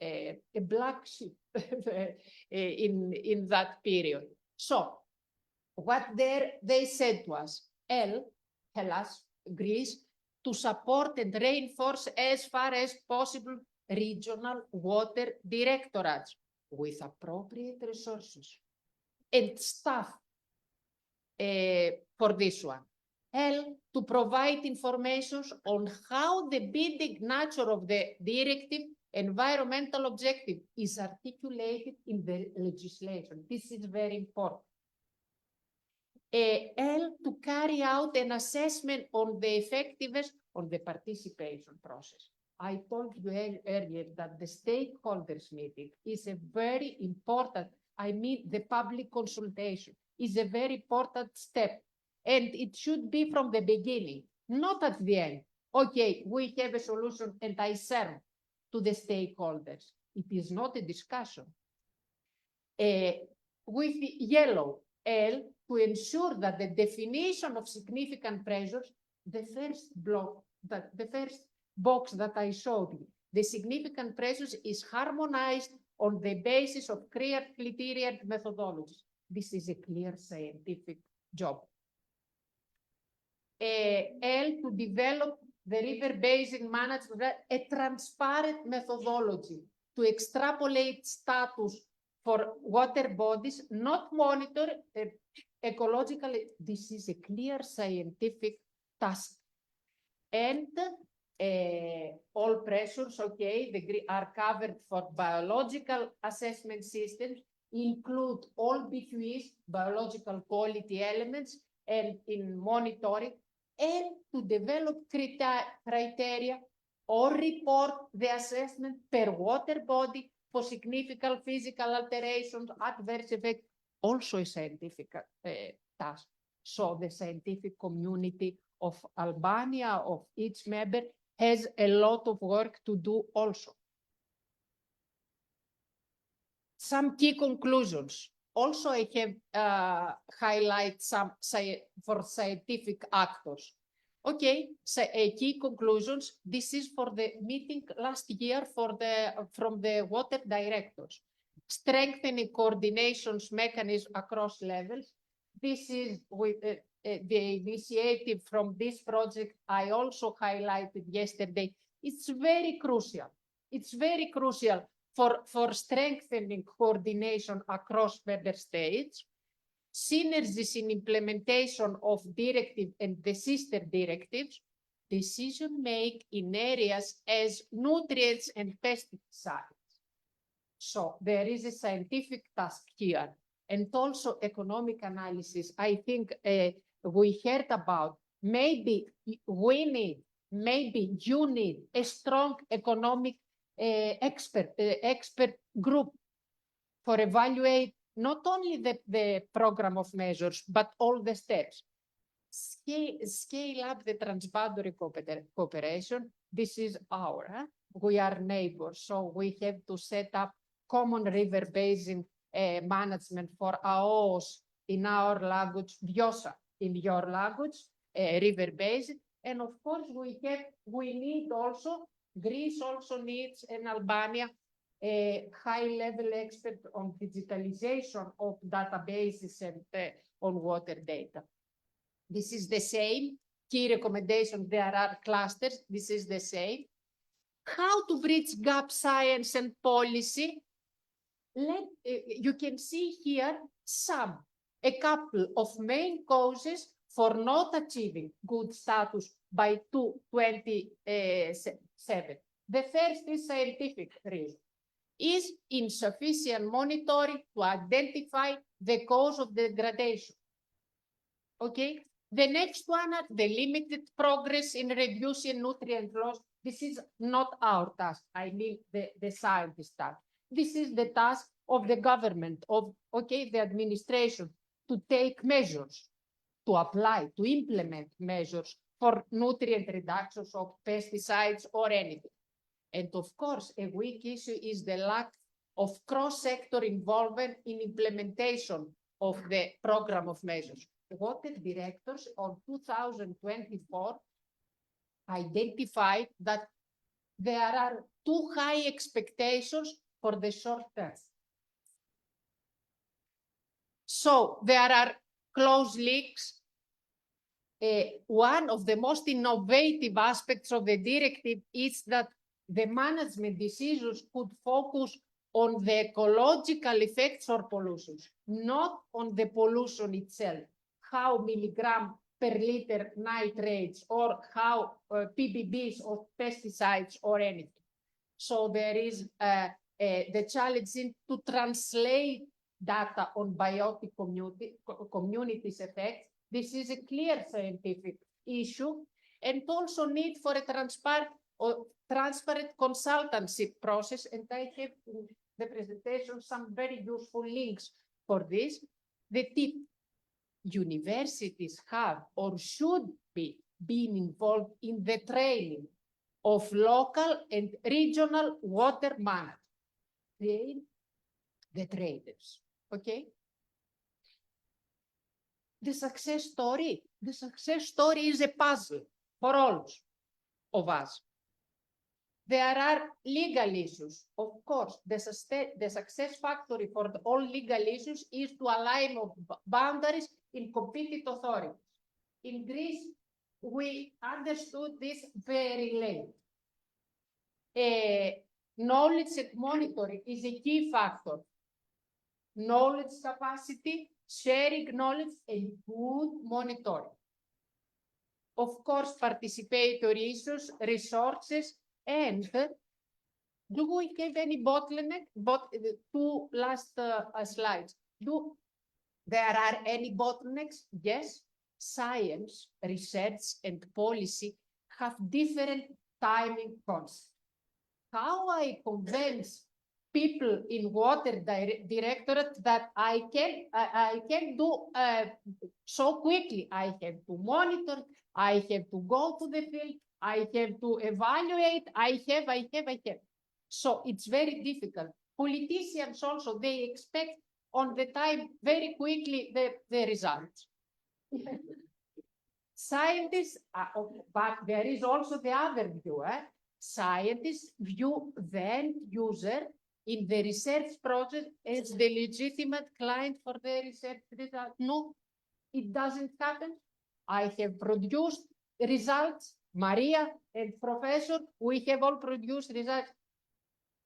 a black sheep in that period. So what they said to us, Hellas, Greece, to support and reinforce as far as possible regional water directorates with appropriate resources and staff for this one. To provide information on how the binding nature of the directive environmental objective is articulated in the legislation. This is very important. To carry out an assessment on the effectiveness of the participation process. I told you earlier that the stakeholders meeting is a very important, the public consultation is a very important step, and it should be from the beginning, not at the end. Okay, we have a solution and I serve to the stakeholders. It is not a discussion. With yellow, L, to ensure that the definition of significant pressures, the first box that I showed you, the significant pressures is harmonized on the basis of clear criteria and methodologies. This is a clear scientific job. L, to develop the river basin management, a transparent methodology to extrapolate status for water bodies, not monitor ecologically. This is a clear scientific task. And all pressures, okay, are covered for biological assessment systems, include all BQEs, biological quality elements, and in monitoring, and to develop criteria or report the assessment per water body for significant physical alterations, adverse effects, also a scientific task. So the scientific community of Albania, of each member, has a lot of work to do also. Some key conclusions. Also, I have highlight some for scientific actors. Okay, so key conclusions. This is for the meeting last year from the water directors. Strengthening coordinations mechanism across levels. This is with the initiative from this project I also highlighted yesterday. It's very crucial. It's very crucial for strengthening coordination across member states. Synergies in implementation of directive and the sister directives, decision make in areas as nutrients and pesticides. So there is a scientific task here and also economic analysis. I think we heard about maybe we need, maybe you need a strong economic expert group for evaluate not only the program of measures, but all the steps. Scale up the transboundary cooperation. This is we are neighbors, so we have to set up common river basin management for AOS in our language, Viosa in your language, river basin. And of course, we need also, Greece also needs, and Albania, a high-level expert on digitalization of databases and on water data. This is the same. Key recommendation, there are clusters. This is the same. How to bridge gap science and policy. You can see here a couple of main causes for not achieving good status by 2027. The first is scientific reason. Is insufficient monitoring to identify the cause of degradation. Okay, the next one are the limited progress in reducing nutrient loss. This is not our task, I mean the scientist task. This is the task of the government, of the administration, to take measures, to apply, to implement measures for nutrient reductions of pesticides or anything. And of course, a weak issue is the lack of cross-sector involvement in implementation of the program of measures. The water directors on 2024 identified that there are too high expectations for the short term. So there are close links. One of the most innovative aspects of the directive is that the management decisions could focus on the ecological effects or pollution, not on the pollution itself, how milligram per liter nitrates or how PBBs of pesticides or anything. So there is the challenge to translate data on biotic communities effects. This is a clear scientific issue, and also need for a transparent consultancy process. And I have in the presentation some very useful links for this. The tip: universities have or should be being involved in the training of local and regional water managers. Train the traders, okay? The success story is a puzzle for all of us. There are legal issues. Of course, the success factor for all legal issues is to align of boundaries in competent authorities. In Greece, we understood this very late. Knowledge and monitoring is a key factor. Knowledge capacity, sharing knowledge, and good monitoring. Of course, participatory issues, resources, and do we have any bottleneck? Two last slides. There are any bottlenecks? Yes. Science, research, and policy have different timing concepts. How I convince people in water directorate that I can do so quickly? I have to monitor, I have to go to the field, I have to evaluate, I have. So it's very difficult. Politicians also, they expect on the time very quickly the results. Scientists, but there is also the other view. Scientists view the end user in the research project as the legitimate client for the research result. No, it doesn't happen. I have produced results. Maria and Professor, we have all produced results.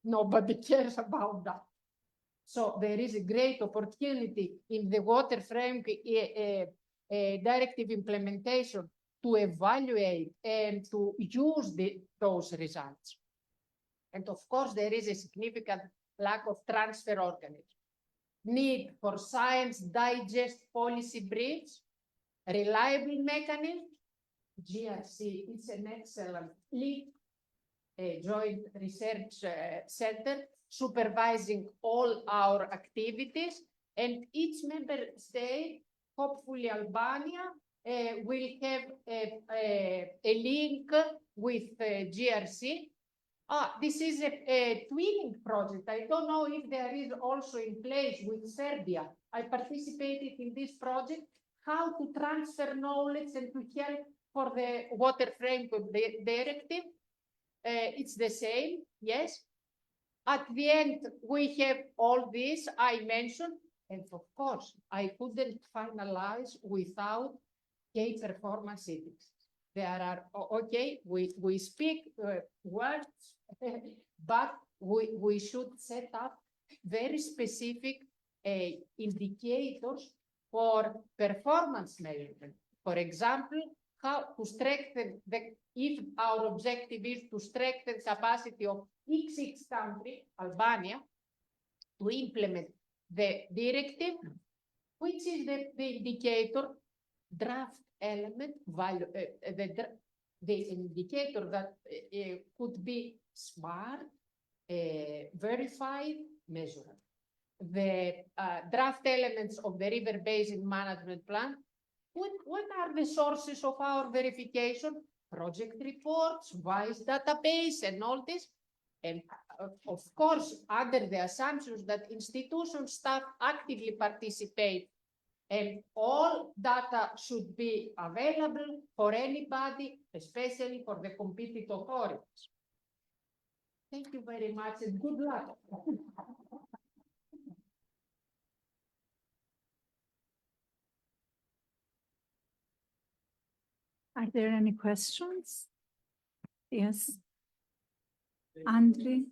Nobody cares about that. So there is a great opportunity in the water framework directive implementation to evaluate and to use those results. And of course, there is a significant lack of transfer organisms. Need for science digest policy briefs, reliable mechanism. GRC is an excellent lead, joint research center supervising all our activities, and each member state, hopefully Albania, will have a link with GRC. This is a twinning project. I don't know if there is also in place with Serbia. I participated in this project, how to transfer knowledge and to help for the water framework directive. It's the same, yes. At the end, we have all this I mentioned, and of course, I couldn't finalize without key performance ethics. There are, okay, we speak words, but we should set up very specific indicators for performance measurement. For example, how to strengthen if our objective is to strengthen capacity of XX country, Albania, to implement the directive, which is the indicator draft element value, the indicator that could be smart, verified, measurable. The draft elements of the river basin management plan. What are the sources of our verification? Project reports, WISE database, and all this. And of course, under the assumptions that institution staff actively participate, and all data should be available for anybody, especially for the competent authorities. Thank you very much and good luck. Are there any questions? Yes. Andre?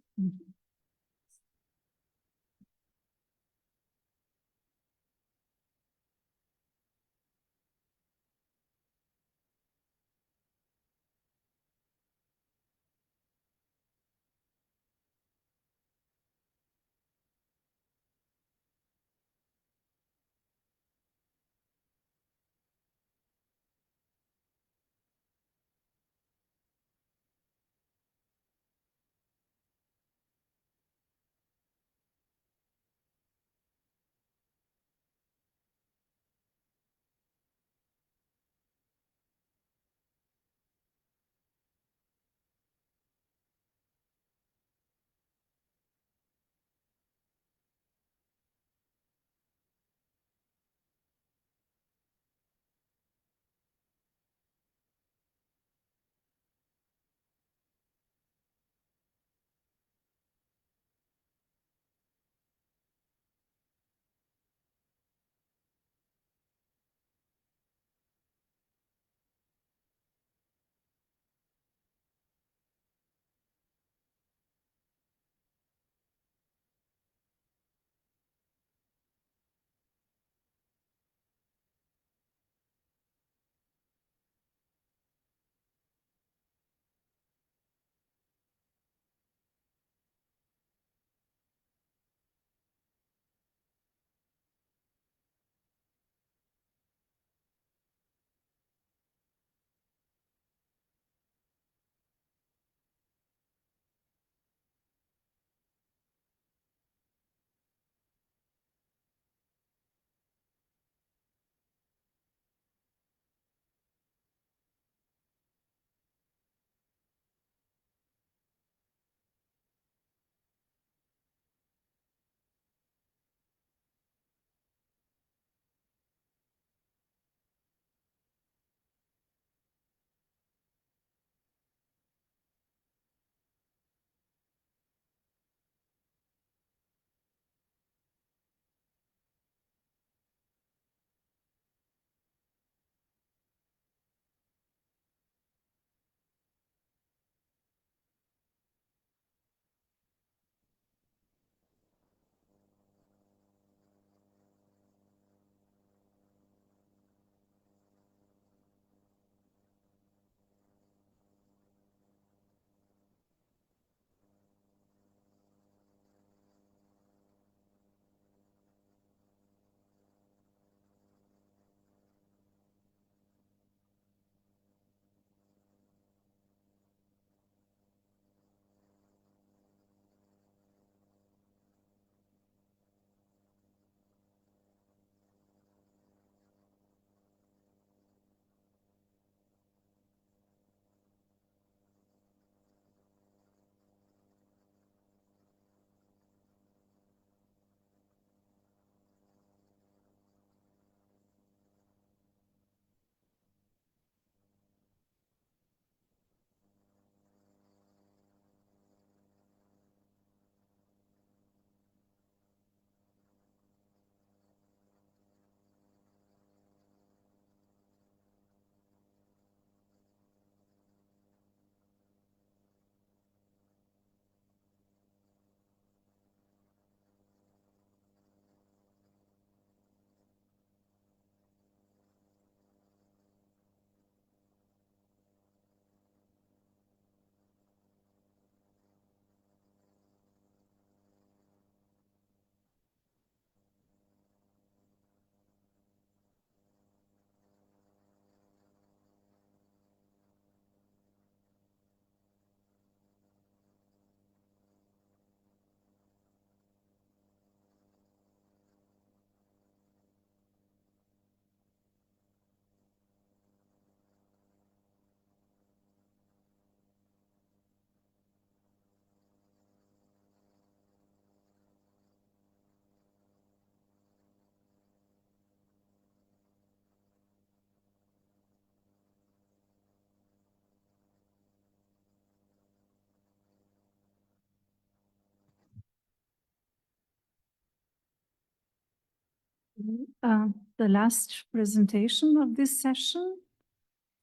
The last presentation of this session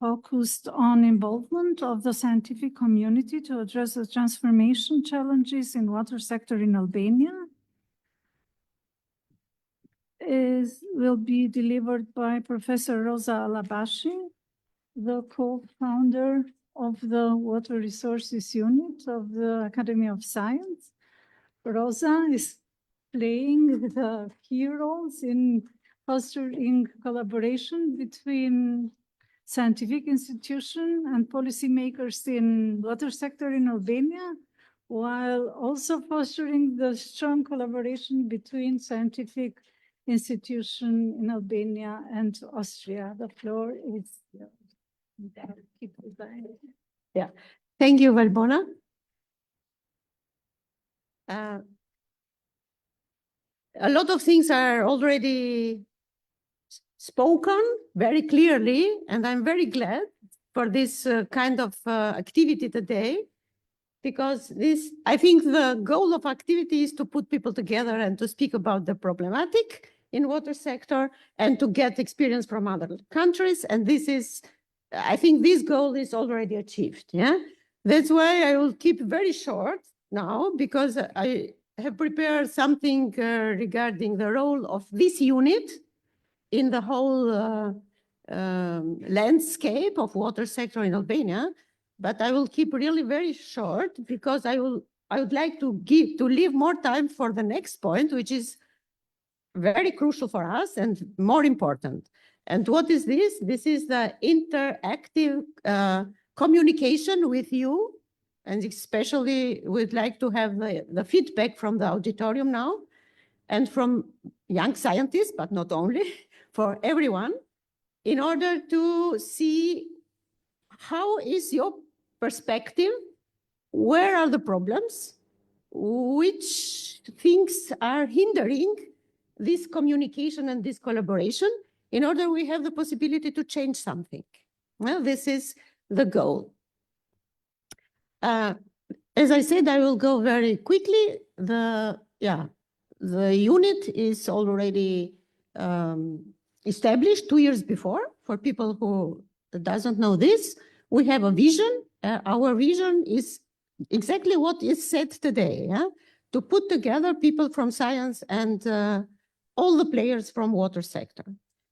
focused on involvement of the scientific community to address the transformation challenges in water sector in Albania. Will be delivered by Professor Rosa Alabashi, the co-founder of the Water Resources Unit of the Academy of Science. Rosa is playing the key roles in fostering collaboration between scientific institutions and policymakers in water sector in Albania, while also fostering the strong collaboration between scientific institutions in Albania and Austria. The floor is yours. Yeah, thank you, Valbona. A lot of things are already spoken very clearly, and I'm very glad for this kind of activity today, because I think the goal of activity is to put people together and to speak about the problematic in water sector and to get experience from other countries. And I think this goal is already achieved. Yeah, that's why I will keep very short now, because I have prepared something regarding the role of this unit in the whole landscape of water sector in Albania. But I will keep really very short, because I would like to leave more time for the next point, which is very crucial for us and more important. And what is this? This is the interactive communication with you. And especially we'd like to have the feedback from the auditorium now and from young scientists, but not only, for everyone, in order to see how is your perspective, where are the problems, which things are hindering this communication and this collaboration, in order we have the possibility to change something. Well, this is the goal. As I said, I will go very quickly. The unit is already established 2 years before. For people who doesn't know this, we have a vision. Our vision is exactly what is said today, yeah? To put together people from science and all the players from water sector,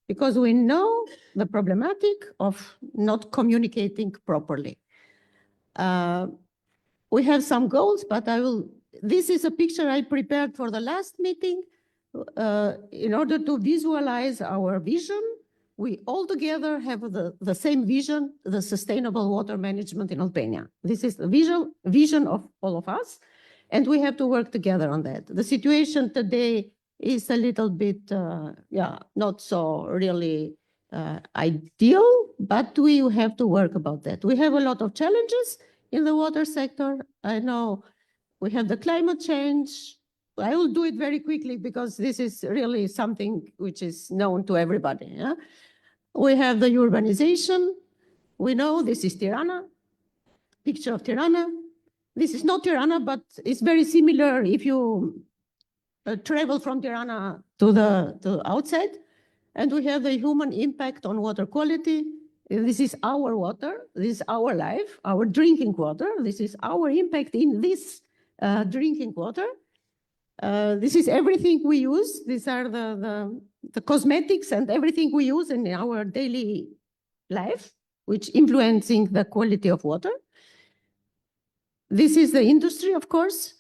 because we know the problematic of not communicating properly. We have some goals, but this is a picture I prepared for the last meeting in order to visualize our vision. We all together have the same vision, the sustainable water management in Albania. This is the vision of all of us, and we have to work together on that. The situation today is a little bit, not so really ideal, but we have to work about that. We have a lot of challenges in the water sector. I know we have the climate change. I will do it very quickly because this is really something which is known to everybody. Yeah? We have the urbanization. We know this is Tirana, picture of Tirana. This is not Tirana, but it's very similar if you travel from Tirana to the outside. And we have the human impact on water quality. This is our water. This is our life, our drinking water. This is our impact in this drinking water. This is everything we use. These are the cosmetics and everything we use in our daily life, which influencing the quality of water. This is the industry, of course.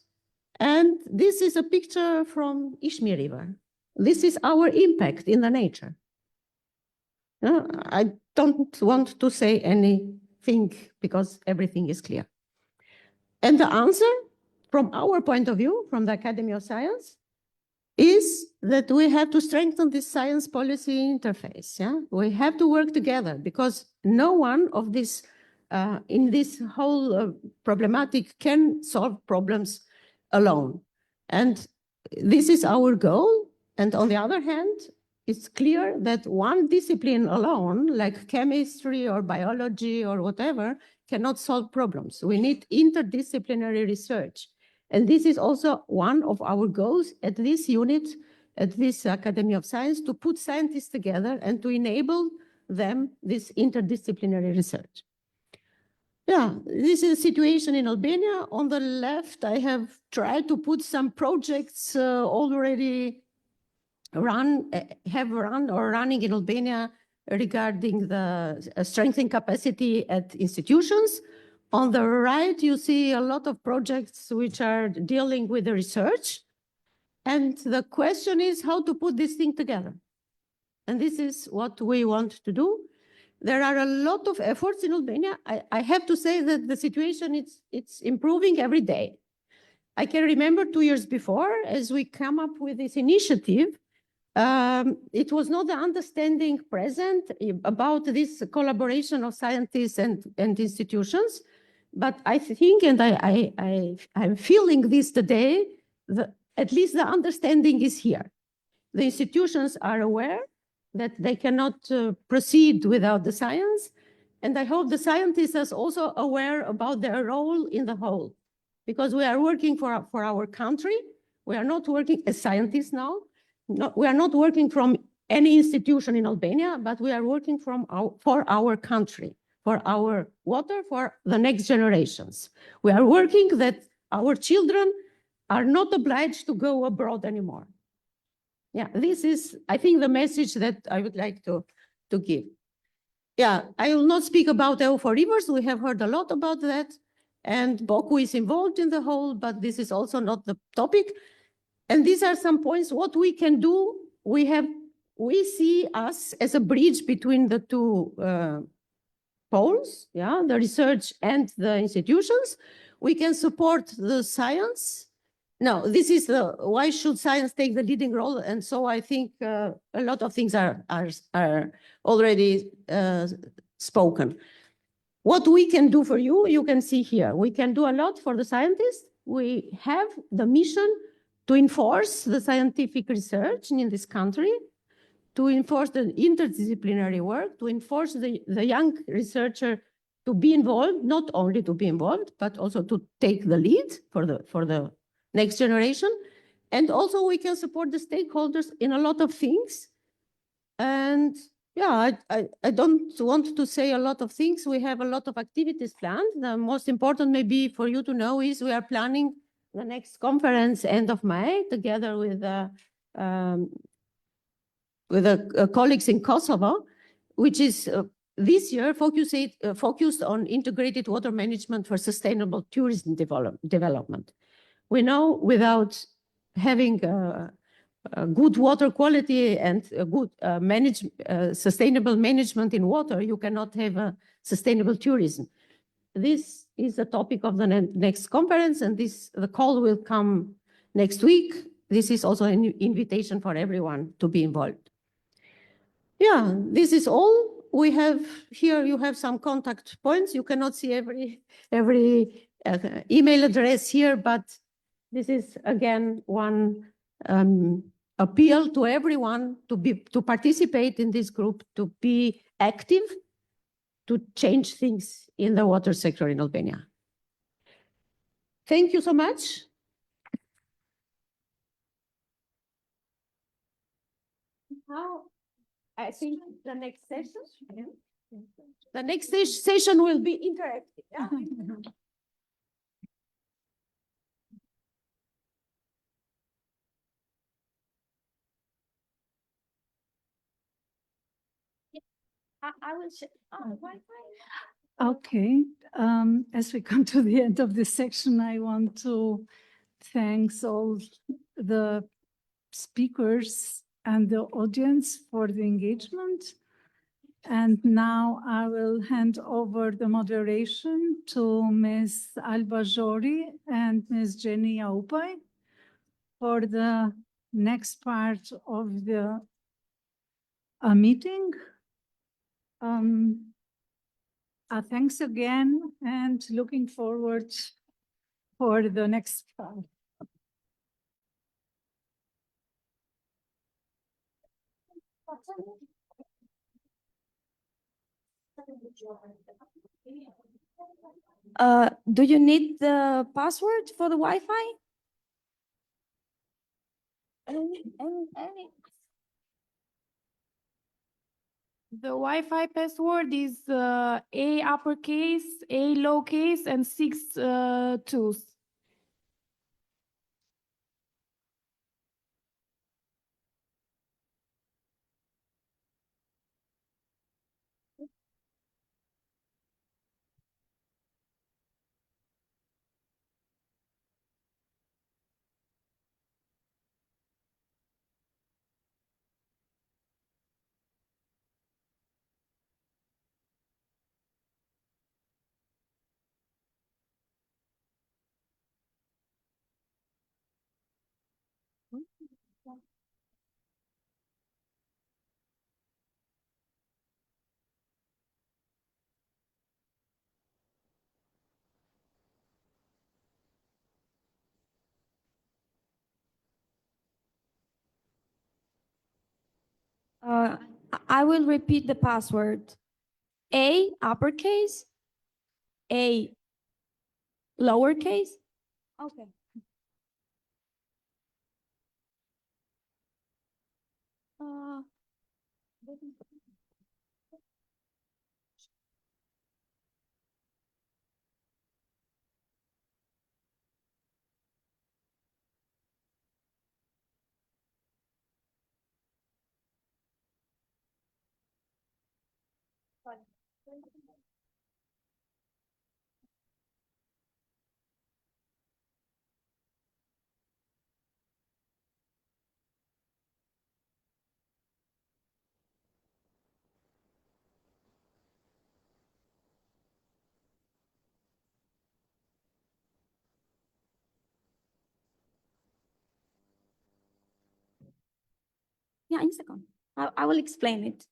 And this is a picture from Ishmi River. This is our impact in the nature. I don't want to say anything because everything is clear. And the answer from our point of view, from the Academy of Science, is that we have to strengthen this science policy interface. Yeah? We have to work together because no one of this, in this whole problematic can solve problems alone. And this is our goal. And on the other hand, it's clear that one discipline alone, like chemistry or biology or whatever, cannot solve problems. We need interdisciplinary research. And this is also one of our goals at this unit, at this Academy of Science to put scientists together and to enable them this interdisciplinary research. Yeah, this is the situation in Albania. On the left, I have tried to put some projects already have run or running in Albania regarding the strengthening capacity at institutions. On the right, you see a lot of projects which are dealing with the research. And the question is how to put this thing together. And this is what we want to do. There are a lot of efforts in Albania. I have to say that the situation, it's improving every day. I can remember 2 years before, as we come up with this initiative, it was not the understanding present about this collaboration of scientists and institutions. But I think, and I'm feeling this today, at least the understanding is here. The institutions are aware that they cannot proceed without the science. And I hope the scientists are also aware about their role in the whole, because we are working for our country. We are not working as scientists now. We are not working from any institution in Albania, but we are working for our country, for our water, for the next generations. We are working that our children are not obliged to go abroad anymore. Yeah, this is, I think, the message that I would like to give. Yeah, I will not speak about EU4 rivers. We have heard a lot about that. And Boku is involved in the whole, but this is also not the topic. And these are some points, what we can do. We see us as a bridge between the two poles, yeah, the research and the institutions. We can support the science. No, this is why should science take the leading role? And so I think a lot of things are already spoken. What we can do for you, you can see here. We can do a lot for the scientists. We have the mission to enforce the scientific research in this country, to enforce the interdisciplinary work, to enforce the young researcher to be involved, not only to be involved, but also to take the lead for the next generation. And also we can support the stakeholders in a lot of things. And yeah, I don't want to say a lot of things. We have a lot of activities planned. The most important maybe for you to know is we are planning the next conference end of May together with colleagues in Kosovo, which is this year focused on integrated water management for sustainable tourism development. We know without having good water quality and good sustainable management in water, you cannot have a sustainable tourism. This is the topic of the next conference, and the call will come next week. This is also an invitation for everyone to be involved. Yeah, this is all we have here. You have some contact points. You cannot see every email address here, but this is again one appeal to everyone to participate in this group, to be active, to change things in the water sector in Albania. Thank you so much. Now, I think the next session, the next session will be interactive. Yeah? I will share. Oh, Wi-Fi. Okay, as we come to the end of this section, I want to thank all the speakers and the audience for the engagement. And now I will hand over the moderation to Ms. Alba Jori and Ms. Jenny Aupai for the next part of the meeting. Thanks again, and looking forward for the next part. Do you need the password for the Wi-Fi? The Wi-Fi password is A uppercase, A lowercase, and six twos. I will repeat the password. A uppercase, A lowercase. Okay. Uh, yeah, in a second. I will explain it.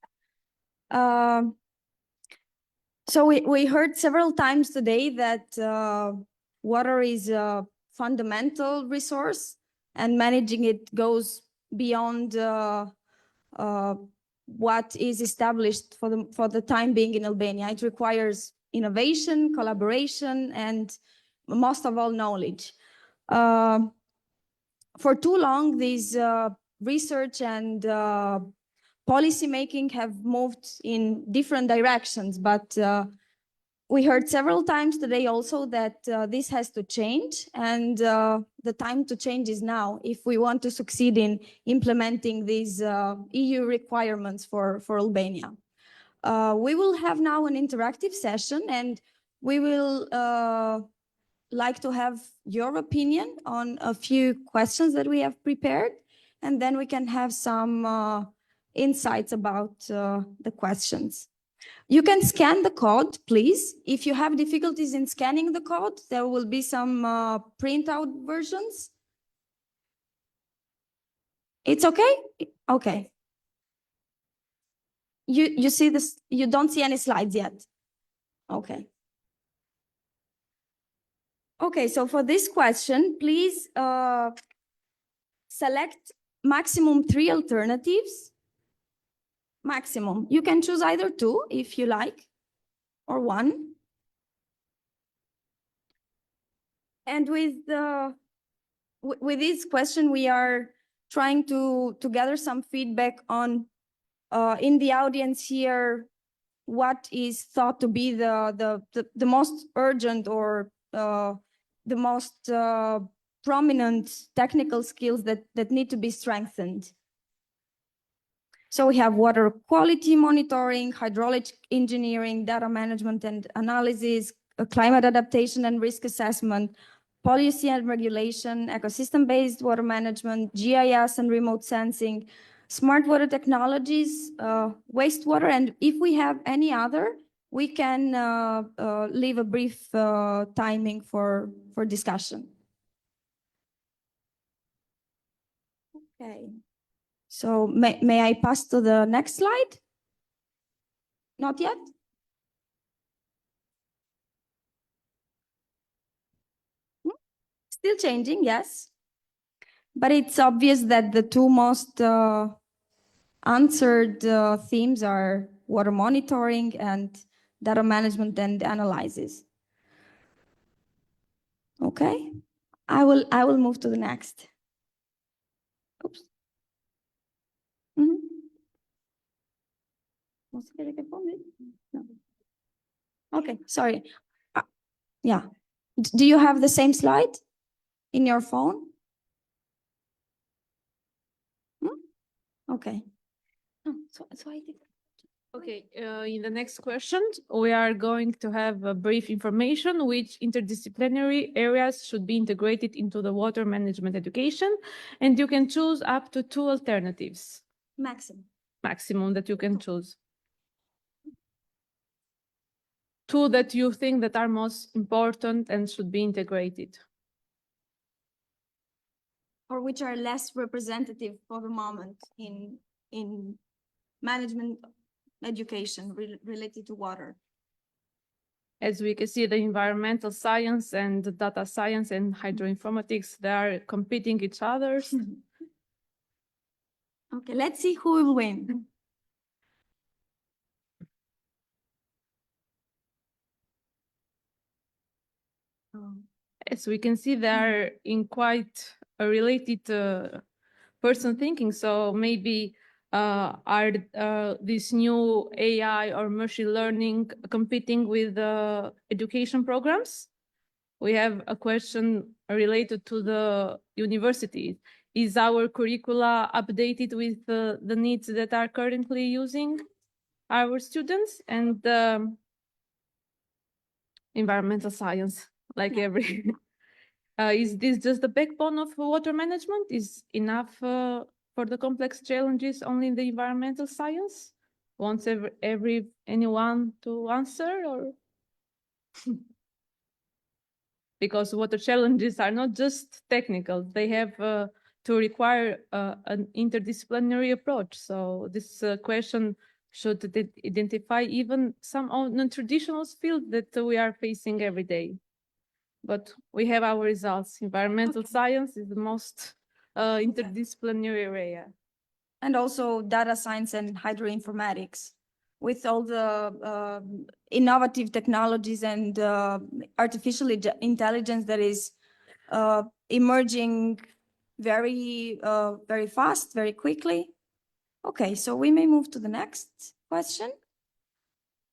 So we heard several times today that water is a fundamental resource and managing it goes beyond what is established for the time being in Albania. It requires innovation, collaboration, and most of all, knowledge. For too long, these research and policy making have moved in different directions, but we heard several times today also that this has to change, and the time to change is now if we want to succeed in implementing these EU requirements for Albania. We will have now an interactive session, and we will like to have your opinion on a few questions that we have prepared, and then we can have some insights about the questions. You can scan the code, please. If you have difficulties in scanning the code, there will be some printout versions. It's okay? Okay. You see this, you don't see any slides yet? Okay. Okay, so for this question, please select maximum 3 alternatives. Maximum. You can choose either 2 if you like, or 1. And with this question, we are trying to gather some feedback on in the audience here, what is thought to be the most urgent or the most prominent technical skills that need to be strengthened. So we have water quality monitoring, hydraulic engineering, data management and analysis, climate adaptation and risk assessment, policy and regulation, ecosystem-based water management, GIS and remote sensing, smart water technologies, wastewater, and if we have any other, we can leave a brief timing for discussion. Okay. So may I pass to the next slide? Not yet? Still changing, yes. But it's obvious that the 2 most answered themes are water monitoring and data management and analysis. Okay, I will move to the next. Oops. ¿No se quiere que ponga? No. Okay, sorry. Yeah. Do you have the same slide in your phone? Okay. So I did. Okay, in the next question, we are going to have a brief information which interdisciplinary areas should be integrated into the water management education, and you can choose up to 2 alternatives, maximum that you can choose. 2 that you think that are most important and should be integrated. Or which are less representative for the moment in management education related to water. As we can see, the environmental science and the data science and hydroinformatics, they are competing each other. Okay, let's see who will win. As we can see, they are in quite a related person thinking. So maybe are these new AI or machine learning competing with education programs? We have a question related to the university. Is our curricula updated with the needs that are currently using our students? And environmental science, like every. Is this just the backbone of water management? Is enough for the complex challenges only in the environmental science? Wants anyone to answer, or? Because water challenges are not just technical, they have to require an interdisciplinary approach. So this question should identify even some non-traditional fields that we are facing every day. But we have our results. Environmental science is the most interdisciplinary area. And also data science and hydroinformatics with all the innovative technologies and artificial intelligence that is emerging very fast, very quickly. Okay, so we may move to the next question,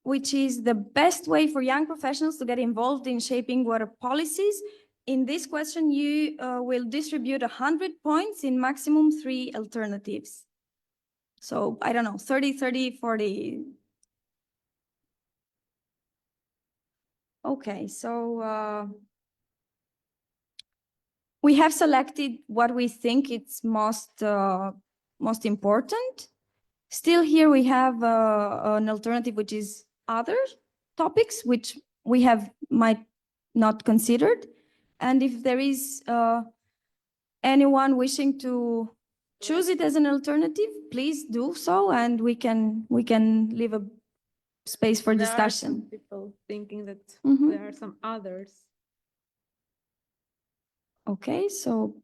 which is the best way for young professionals to get involved in shaping water policies. In this question, you will distribute 100 points in maximum 3 alternatives. So I don't know, 30, 30, 40. Okay, so we have selected what we think it's most important. Still here we have an alternative, which is other topics, which we might not considered. And if there is anyone wishing to choose it as an alternative, please do so, and we can leave a space for discussion. There are some people thinking that Mhm. there are some others. Okay, so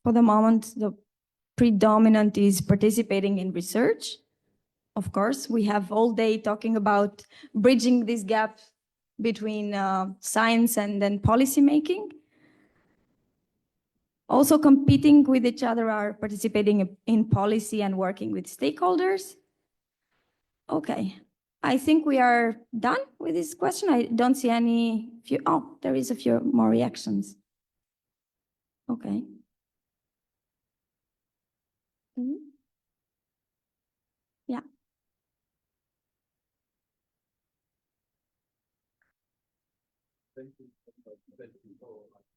for the moment, the predominant is participating in research. Of course, we have all day talking about bridging this gap between science and then policy making. Also competing with each other are participating in policy and working with stakeholders. Okay, I think we are done with this question. I don't see any few. Oh, there is a few more reactions. Okay. Mhm. Yeah.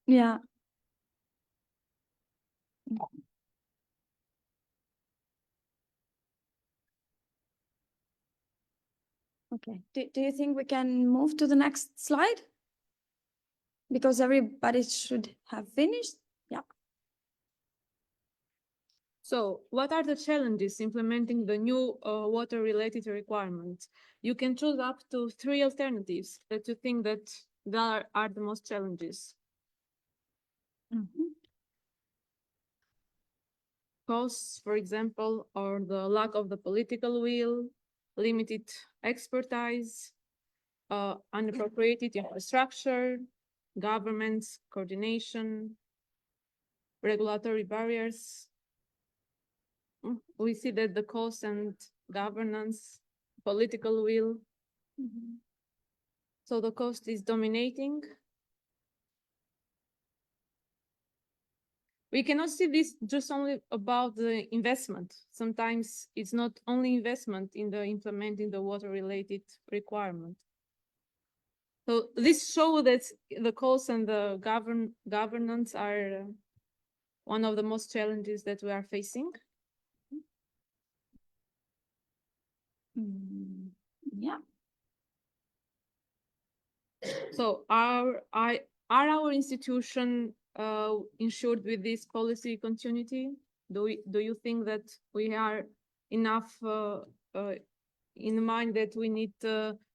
Yeah. Okay. Do you think we can move to the next slide? Because everybody should have finished. Yeah. So what are the challenges implementing the new water-related requirements? You can choose up to 3 alternatives that you think that are the most challenges. Mhm. Costs, for example, or the lack of the political will, limited expertise, unappropriated infrastructure, governments, coordination, regulatory barriers. We see that the cost and governance political will. So the cost is dominating. We cannot see this just only about the investment. Sometimes it's not only investment in the implementing the water-related requirement. So this shows that the costs and the governance are one of the most challenges that we are facing. Yeah. So are our institution ensured with this policy continuity? Do you think that we are enough in mind that we need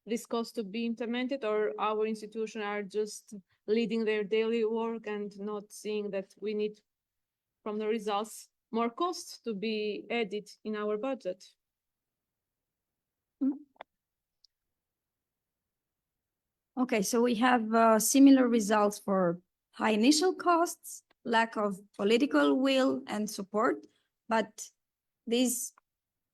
this cost to be implemented, or our institution are just leading their daily work and not seeing that we need from the results more costs to be added in our budget? Okay, so we have similar results for high initial costs, lack of political will and support, but these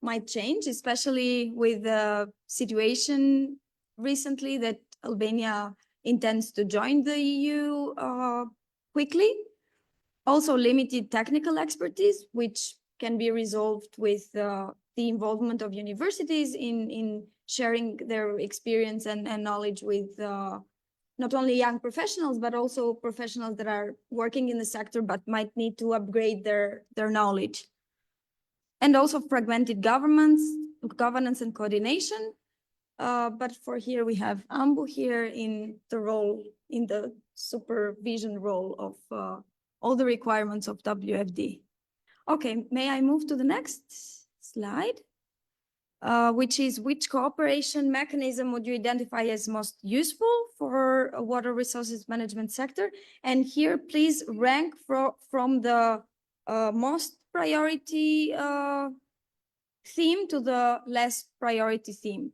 might change, especially with the situation recently that Albania intends to join the EU quickly. Also limited technical expertise, which can be resolved with the involvement of universities in sharing their experience and knowledge with not only young professionals, but also professionals that are working in the sector but might need to upgrade their knowledge. And also fragmented governance and coordination. But for here, we have Ambu here in the supervision role of all the requirements of WFD. Okay, may I move to the next slide? Which cooperation mechanism would you identify as most useful for a water resources management sector? And here, please rank from the most priority theme to the less priority theme.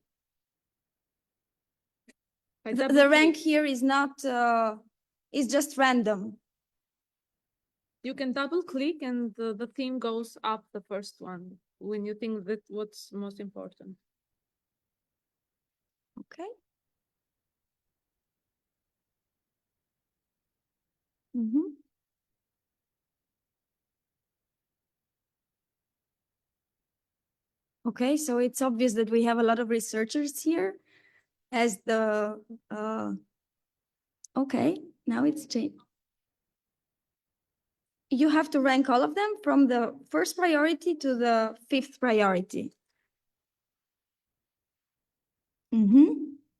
The rank here is not, is just random. You can double click and the theme goes up the first one when you think that what's most important. Okay. Mm-hmm. Okay, so it's obvious that we have a lot of researchers here as the, okay, now it's changed. You have to rank all of them from the first priority to the fifth priority.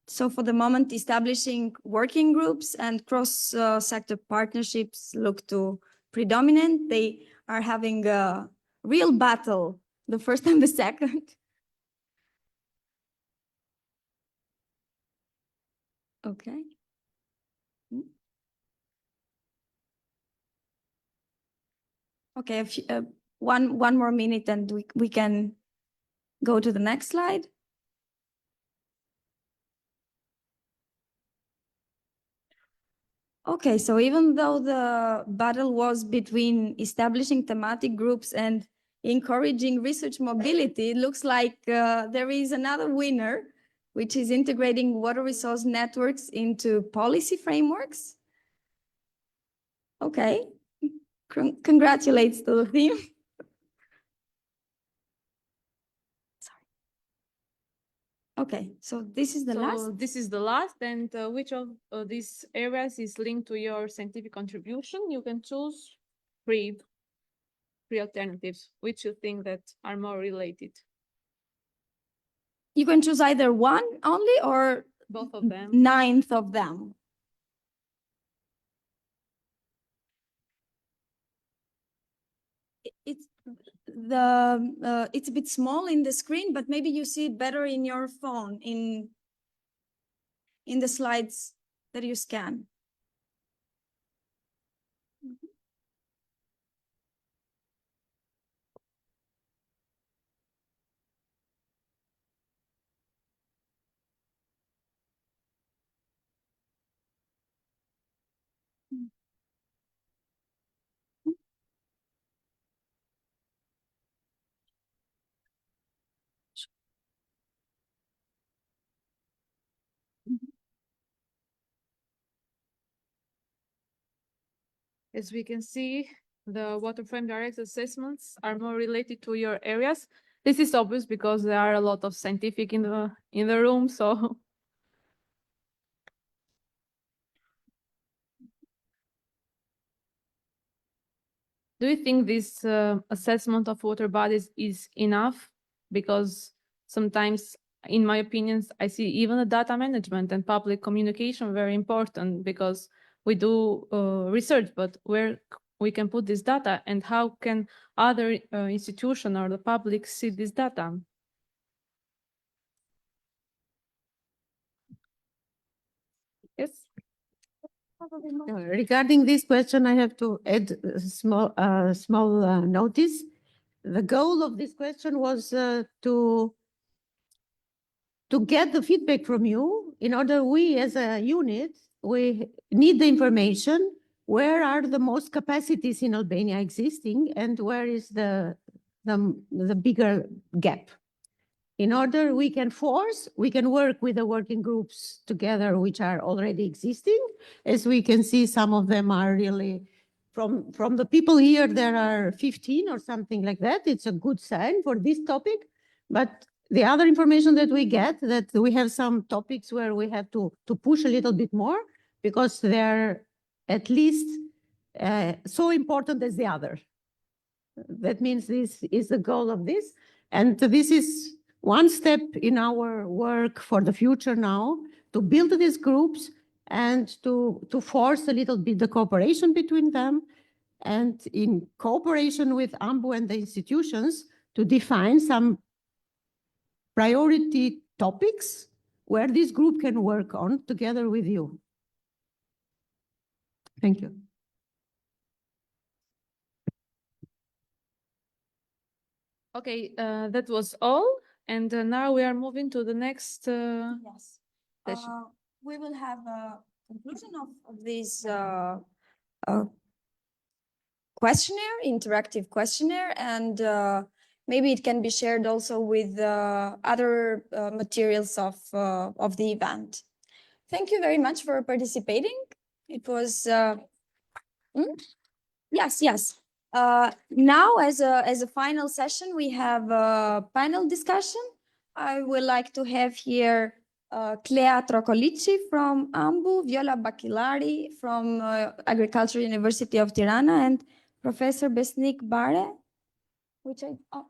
So for the moment, establishing working groups and cross-sector partnerships look to predominant. They are having a real battle, the first and the second. Okay. Okay, one more minute and we can go to the next slide. Okay, so even though the battle was between establishing thematic groups and encouraging research mobility, it looks like there is another winner, which is integrating water resource networks into policy frameworks. Okay, congratulates to the theme. Okay, so this is the last. This is the last, and which of these areas is linked to your scientific contribution? You can choose three alternatives, which you think that are more related. You can choose either one only or both of them. 9th of them. It's a bit small in the screen, but maybe you see it better in your phone in the slides that you scan. As we can see, the water frame direct assessments are more related to your areas. This is obvious because there are a lot of scientific in the room, so do you think this assessment of water bodies is enough? Because sometimes, in my opinions, I see even the data management and public communication very important because we do research, but where we can put this data and how can other institution or the public see this data? Yes. Regarding this question, I have to add a small notice. The goal of this question was to get the feedback from you in order we as a unit, we need the information. Where are the most capacities in Albania existing and where is the bigger gap? In order we can work with the working groups together, which are already existing. As we can see, some of them are really, from the people here, there are 15 or something like that. It's a good sign for this topic. But the other information that we get, that we have some topics where we have to push a little bit more because they're at least so important as the other. That means this is the goal of this. And this is one step in our work for the future now, to build these groups and to force a little bit the cooperation between them, and in cooperation with AMBU and the institutions to define some priority topics where this group can work on together with you. Thank you. Okay, that was all. And now we are moving to the next Yes. session. We will have a conclusion of this questionnaire, interactive questionnaire, and maybe it can be shared also with other materials of the event. Thank you very much for participating. It was yes. Now, as a final session, we have a panel discussion. I would like to have here Clea Trocolici from AMBU, Viola Bacchilari from Agricultural University of Tirana, and Professor Besnik Bare, which I... Oh.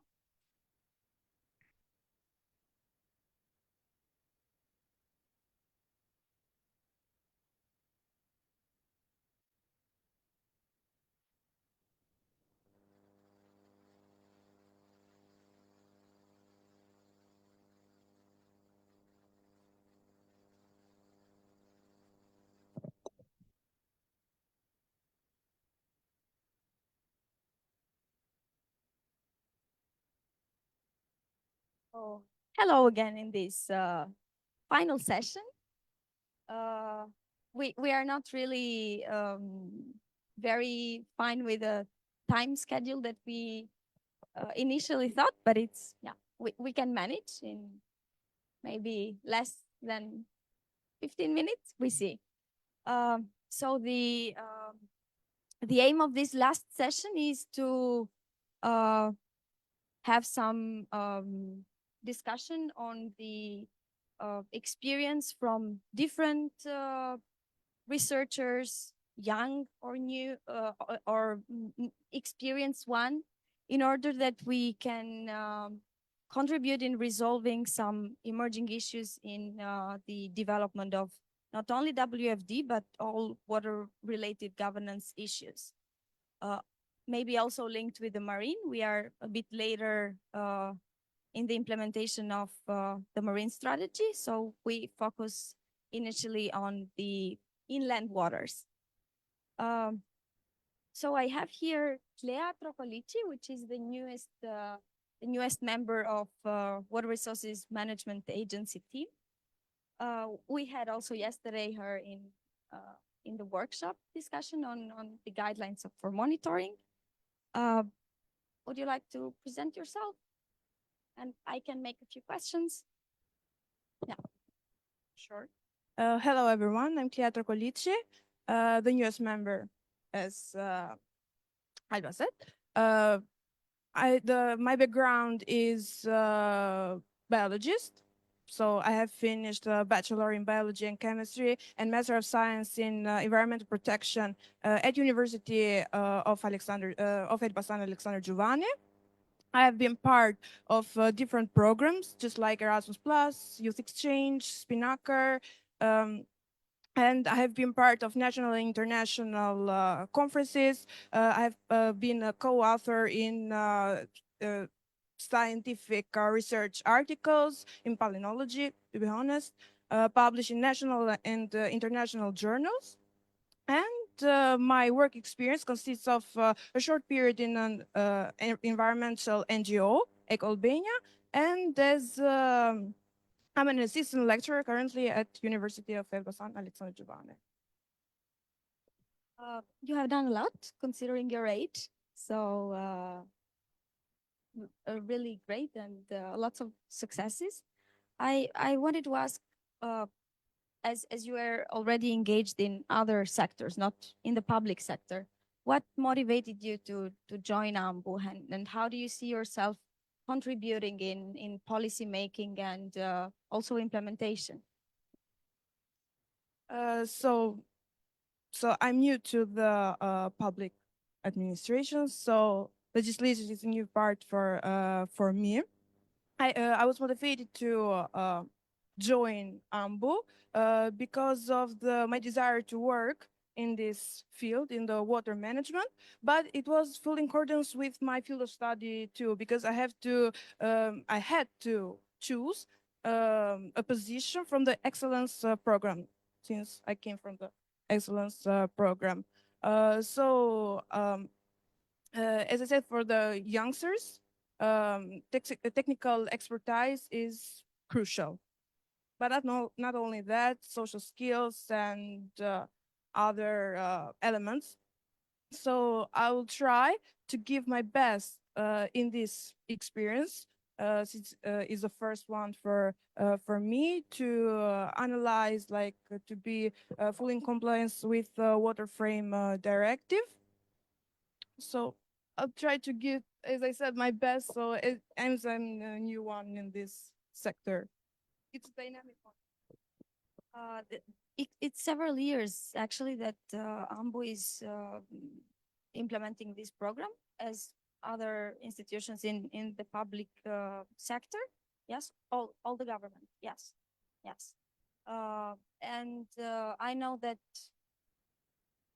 Oh, hello again in this final session. We are not really very fine with the time schedule that we initially thought, but it's, yeah, we can manage in maybe less than 15 minutes, we see. So the aim of this last session is to have some discussion on the experience from different researchers, young or new, or experienced one, in order that we can contribute in resolving some emerging issues in the development of not only WFD, but all water-related governance issues. Maybe also linked with the marine. We are a bit later in the implementation of the marine strategy, so we focus initially on the inland waters. So I have here Clea Trocolici, which is the newest member of Water Resources Management Agency team. We had also yesterday her in the workshop discussion on the guidelines for monitoring. Would you like to present yourself? And I can make a few questions. Yeah. Sure. Hello, everyone. I'm Clea Trocolici, the newest member as Alba said. My background is biologist. So I have finished a bachelor in biology and chemistry and master of science in environmental protection at University of Elbasan Alexander Giovanni. I have been part of different programs, just like Erasmus Plus, Youth Exchange, Spinnaker, and I have been part of national and international conferences. I have been a co-author in scientific research articles in palynology, to be honest, published in national and international journals. And my work experience consists of a short period in an environmental NGO, Albania, and as I'm an assistant lecturer currently at University of Elbasan Alexander Giovanni. You have done a lot considering your age. So really great and lots of successes. I wanted to ask, as you are already engaged in other sectors, not in the public sector, what motivated you to join AMBU, and how do you see yourself contributing in policy making and also implementation? So I'm new to the public administration, so legislation is a new part for me. I was motivated to join AMBU because of my desire to work in this field, in the water management, but it was full in accordance with my field of study too, because I had to choose a position from the excellence program, since I came from the excellence program. As I said, for the youngsters, technical expertise is crucial. But not only that, social skills and other elements. So I will try to give my best in this experience, since is the first one for me to analyze, to be fully in compliance with the Water Frame Directive. So I'll try to give, as I said, my best. So I'm a new one in this sector. It's a dynamic one. It's several years actually that AMBU is implementing this program as other institutions in the public sector. Yes, all the government. Yes, yes. And I know that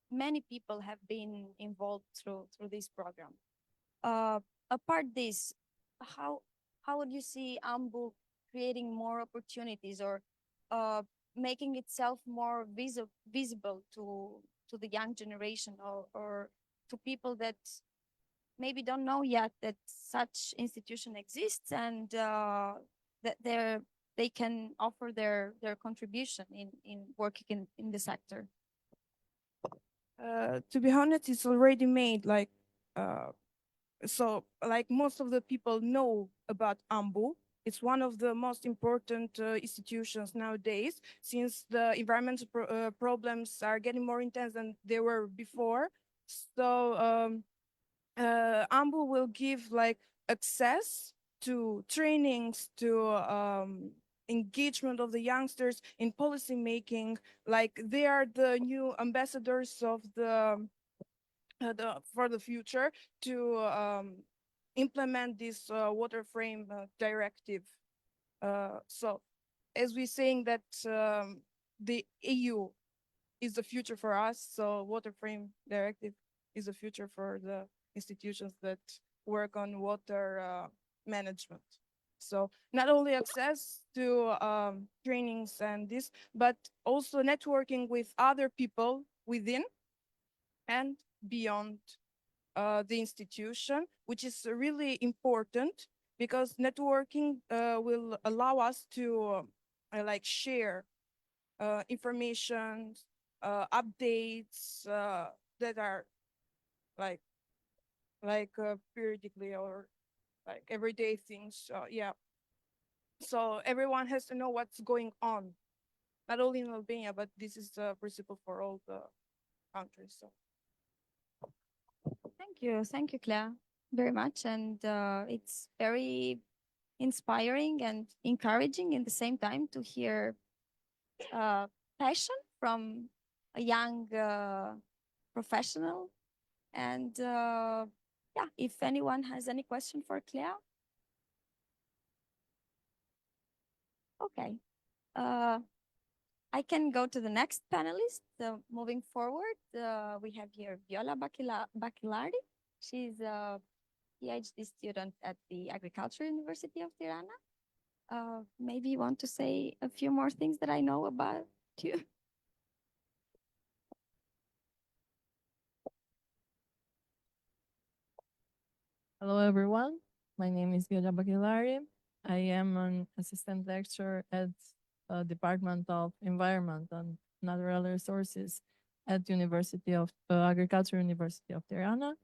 many people have been involved through this program. Apart this, how would you see AMBU creating more opportunities or making itself more visible to the young generation or to people that maybe don't know yet that such institution exists and that they can offer their contribution in working in the sector? To be honest, it's already made so most of the people know about AMBU. It's one of the most important institutions nowadays, since the environmental problems are getting more intense than they were before. So AMBU will give access to trainings, to engagement of the youngsters in policy making. They are the new ambassadors of for the future to implement this water frame directive. So as we're saying that the EU is the future for us, so water frame directive is the future for the institutions that work on water management. So not only access to trainings and this, but also networking with other people within and beyond the institution, which is really important because networking will allow us to share information, updates that are periodically or everyday things. Yeah. So everyone has to know what's going on, not only in Albania, but this is the principle for all the countries. So. Thank you, Claire, very much. And it's very inspiring and encouraging in the same time to hear passion from a young professional. And yeah, if anyone has any question for Claire. Okay. I can go to the next panelist. Moving forward, we have here Viola Bacilari. She's a PhD student at the Agriculture University of Tirana. Maybe you want to say a few more things that I know about you. Hello, everyone. My name is Viola Bacilari. I am an assistant lecturer at Department of Environment and Natural Resources at University of Agriculture University of Tirana.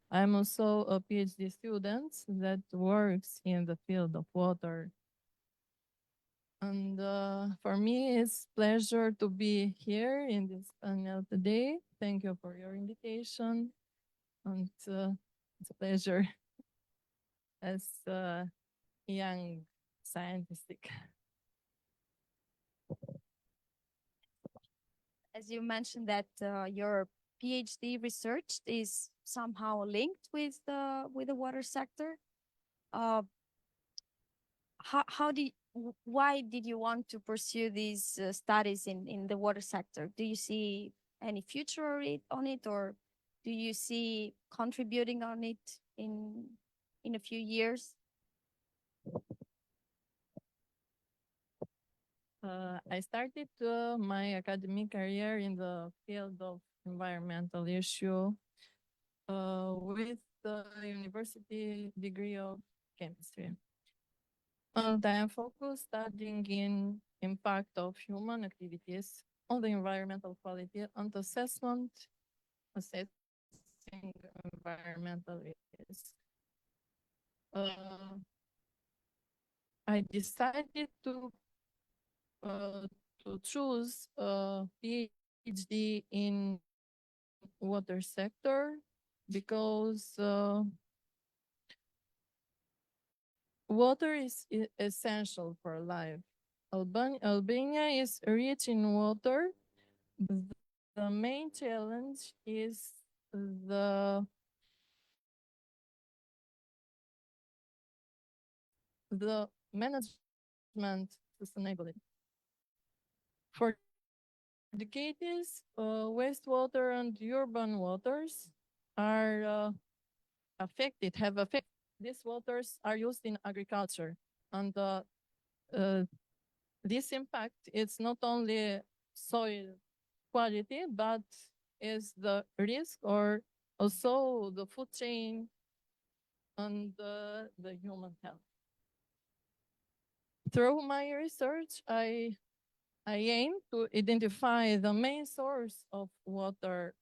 I'm also a PhD student that works in the field of water. And for me, it's pleasure to be here in this panel today. Thank you for your invitation. And it's a pleasure as a young scientistic. As you mentioned that your PhD research is somehow linked with the water sector. Why did you want to pursue these studies in the water sector? Do you see any future on it, or do you see contributing on it in a few years? I started my academic career in the field of environmental issue with the university degree of chemistry. And I am focused studying in impact of human activities on the environmental quality and assessing environmental risks. I decided to choose a PhD in water sector because water is essential for life. Albania is rich in water. The main challenge is the management sustainability. For decades, wastewater and urban waters are have affected. These waters are used in agriculture, and this impact is not only soil quality, but is the risk or also the food chain and the human health. Through my research, I aim to identify the main source of water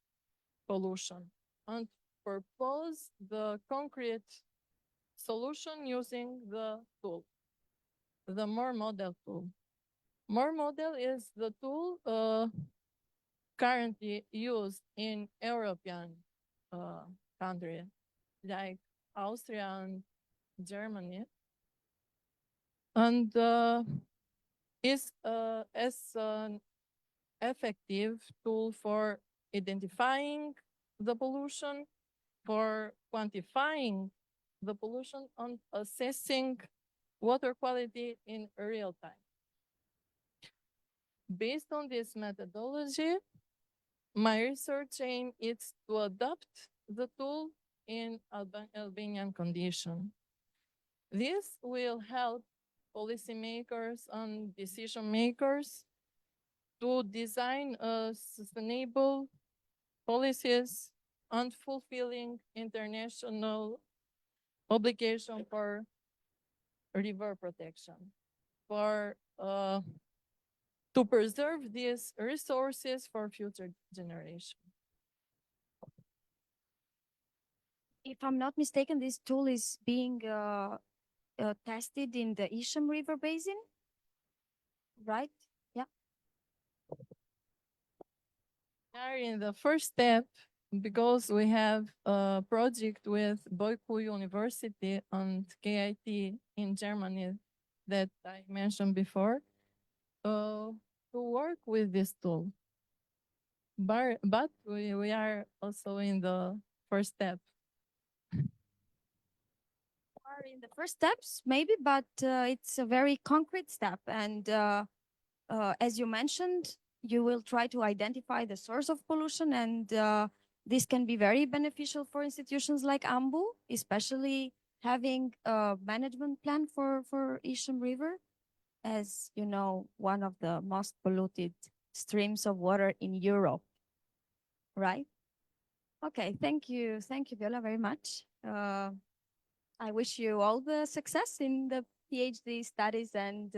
pollution and propose the concrete solution using the tool, the MORE model tool. MORE model is the tool currently used in European countries like Austria and Germany, and is as an effective tool for identifying the pollution, for quantifying the pollution, and assessing water quality in real time. Based on this methodology, my research aim is to adapt the tool in Albanian condition. This will help policymakers and decision makers to design a sustainable policies and fulfilling international obligation for river protection, for to preserve these resources for future generations. If I'm not mistaken, this tool is being tested in the Isham River Basin, right? Yeah. We are in the first step, because we have a project with Boyku University and KIT in Germany that I mentioned before, to work with this tool. But we are also in the first step. Are in the first steps, maybe, but it's a very concrete step. And as you mentioned, you will try to identify the source of pollution, and this can be very beneficial for institutions like AMBU, especially having a management plan for Isham River, as you know, one of the most polluted streams of water in Europe, right? Okay, thank you, Viola, very much. I wish you all the success in the PhD studies, and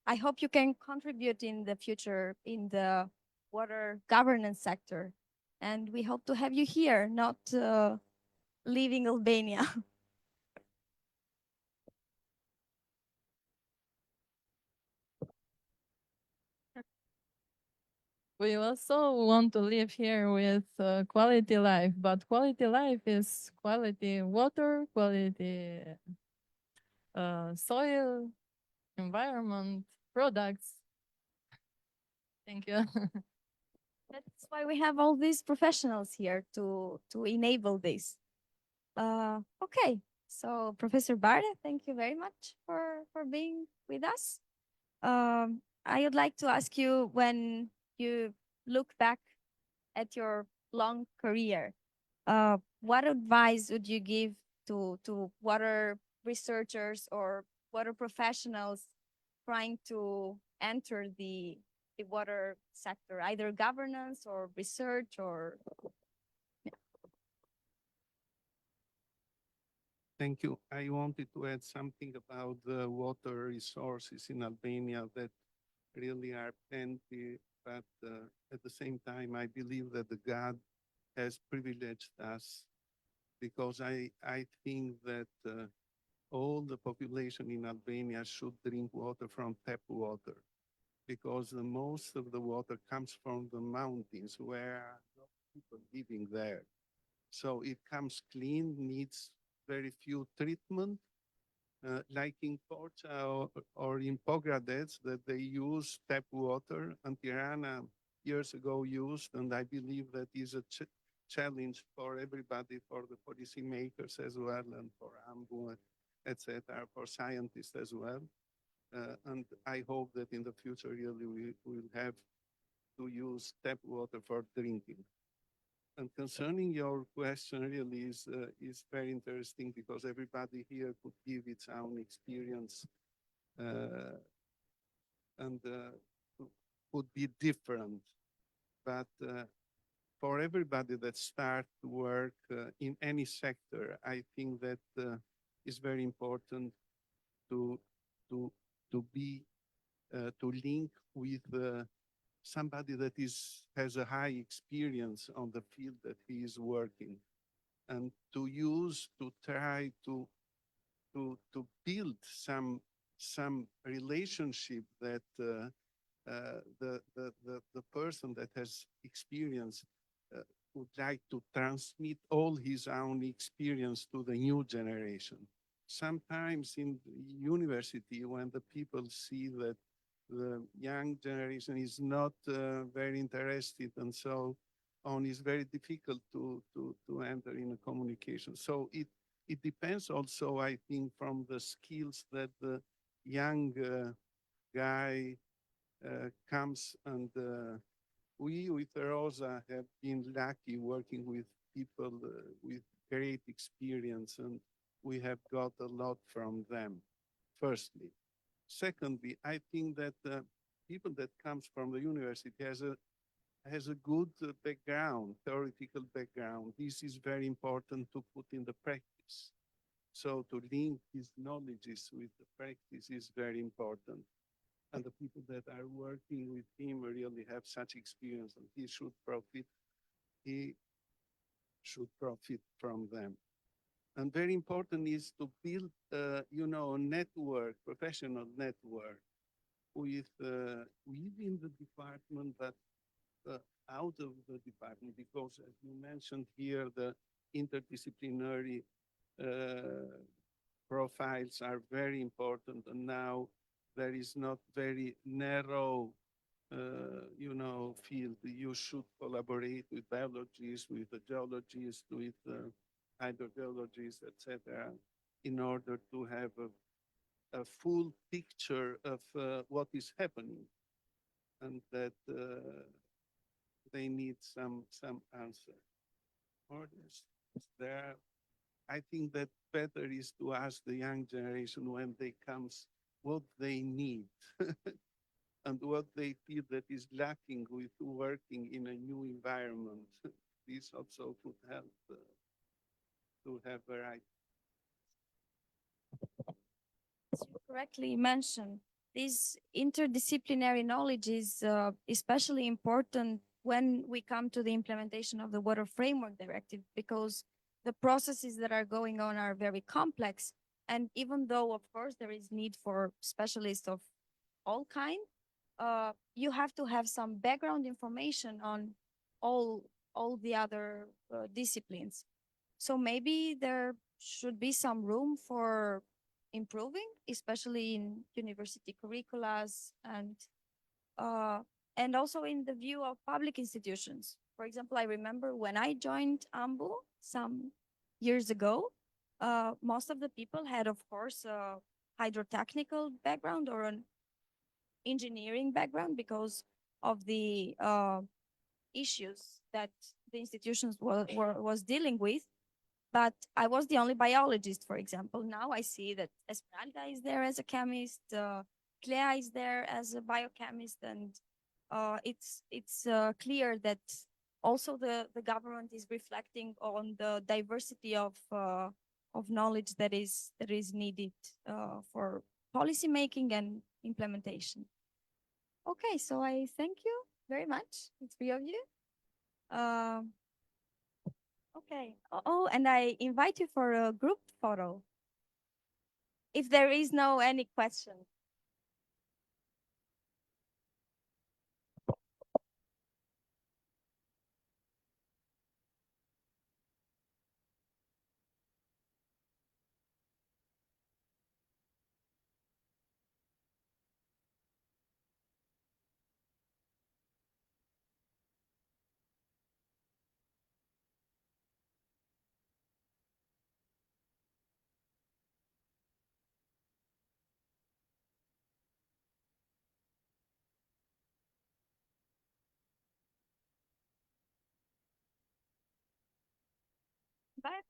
I hope you can contribute in the future in the water governance sector. And we hope to have you here, not leaving Albania. We also want to live here with quality life, but quality life is quality water, quality soil, environment, products. Thank you. That's why we have all these professionals here to enable this. Okay, so Professor Barde, thank you very much for being with us. I would like to ask you, when you look back at your long career, what advice would you give to water researchers or water professionals trying to enter the water sector, either governance or research or? Thank you. I wanted to add something about the water resources in Albania that really are plenty, but at the same time, I believe that the God has privileged us, because I think that all the population in Albania should drink water from tap water, because the most of the water comes from the mountains where are no people living there. So it comes clean, needs very few treatment, like in Porta or in Pogradec, that they use tap water, and Tirana years ago used, and I believe that is a challenge for everybody, for the policymakers as well, and for AMBU, etc., for scientists as well. And I hope that in the future, really, we will have to use tap water for drinking. And concerning your question, really is very interesting, because everybody here could give its own experience and could be different. But for everybody that start to work in any sector, I think that is very important to be to link with somebody that has a high experience on the field that he is working, and to try to build some relationship that the person that has experience would like to transmit all his own experience to the new generation. Sometimes in university, when the people see that the young generation is not very interested and so on, it's very difficult to enter in a communication. So it depends also, I think, from the skills that the young guy comes. And we with Rosa have been lucky working with people with great experience, and we have got a lot from them, firstly. Secondly, I think that people that comes from the university has a good background, theoretical background. This is very important to put in the practice. So to link his knowledges with the practice is very important. And the people that are working with him really have such experience, and he should profit from them. And very important is to build, a network, professional network within the department, but out of the department, because as you mentioned here, the interdisciplinary profiles are very important, and now there is not very narrow field. You should collaborate with biologists, with the geologists, with hydrogeologists, etc., in order to have a full picture of what is happening, and that they need some answer. Or there, I think that better is to ask the young generation when they comes what they need and what they feel that is lacking with working in a new environment. This also could help to have a right. As you correctly mentioned, this interdisciplinary knowledge is especially important when we come to the implementation of the Water Framework Directive, because the processes that are going on are very complex. And even though, of course, there is need for specialists of all kind, you have to have some background information on all the other disciplines. So maybe there should be some room for improving, especially in university curriculums and also in the view of public institutions. For example, I remember when I joined AMBU some years ago, most of the people had, of course, a hydrotechnical background or an engineering background because of the issues that the institutions was dealing with. But I was the only biologist, for example. Now I see that Esmeralda is there as a chemist, Clea is there as a biochemist, and it's clear that also the government is reflecting on the diversity of knowledge that is needed for policy making and implementation. Okay, so I thank you very much, the three of you. Okay. Oh, and I invite you for a group photo. If there is no any question. Bye.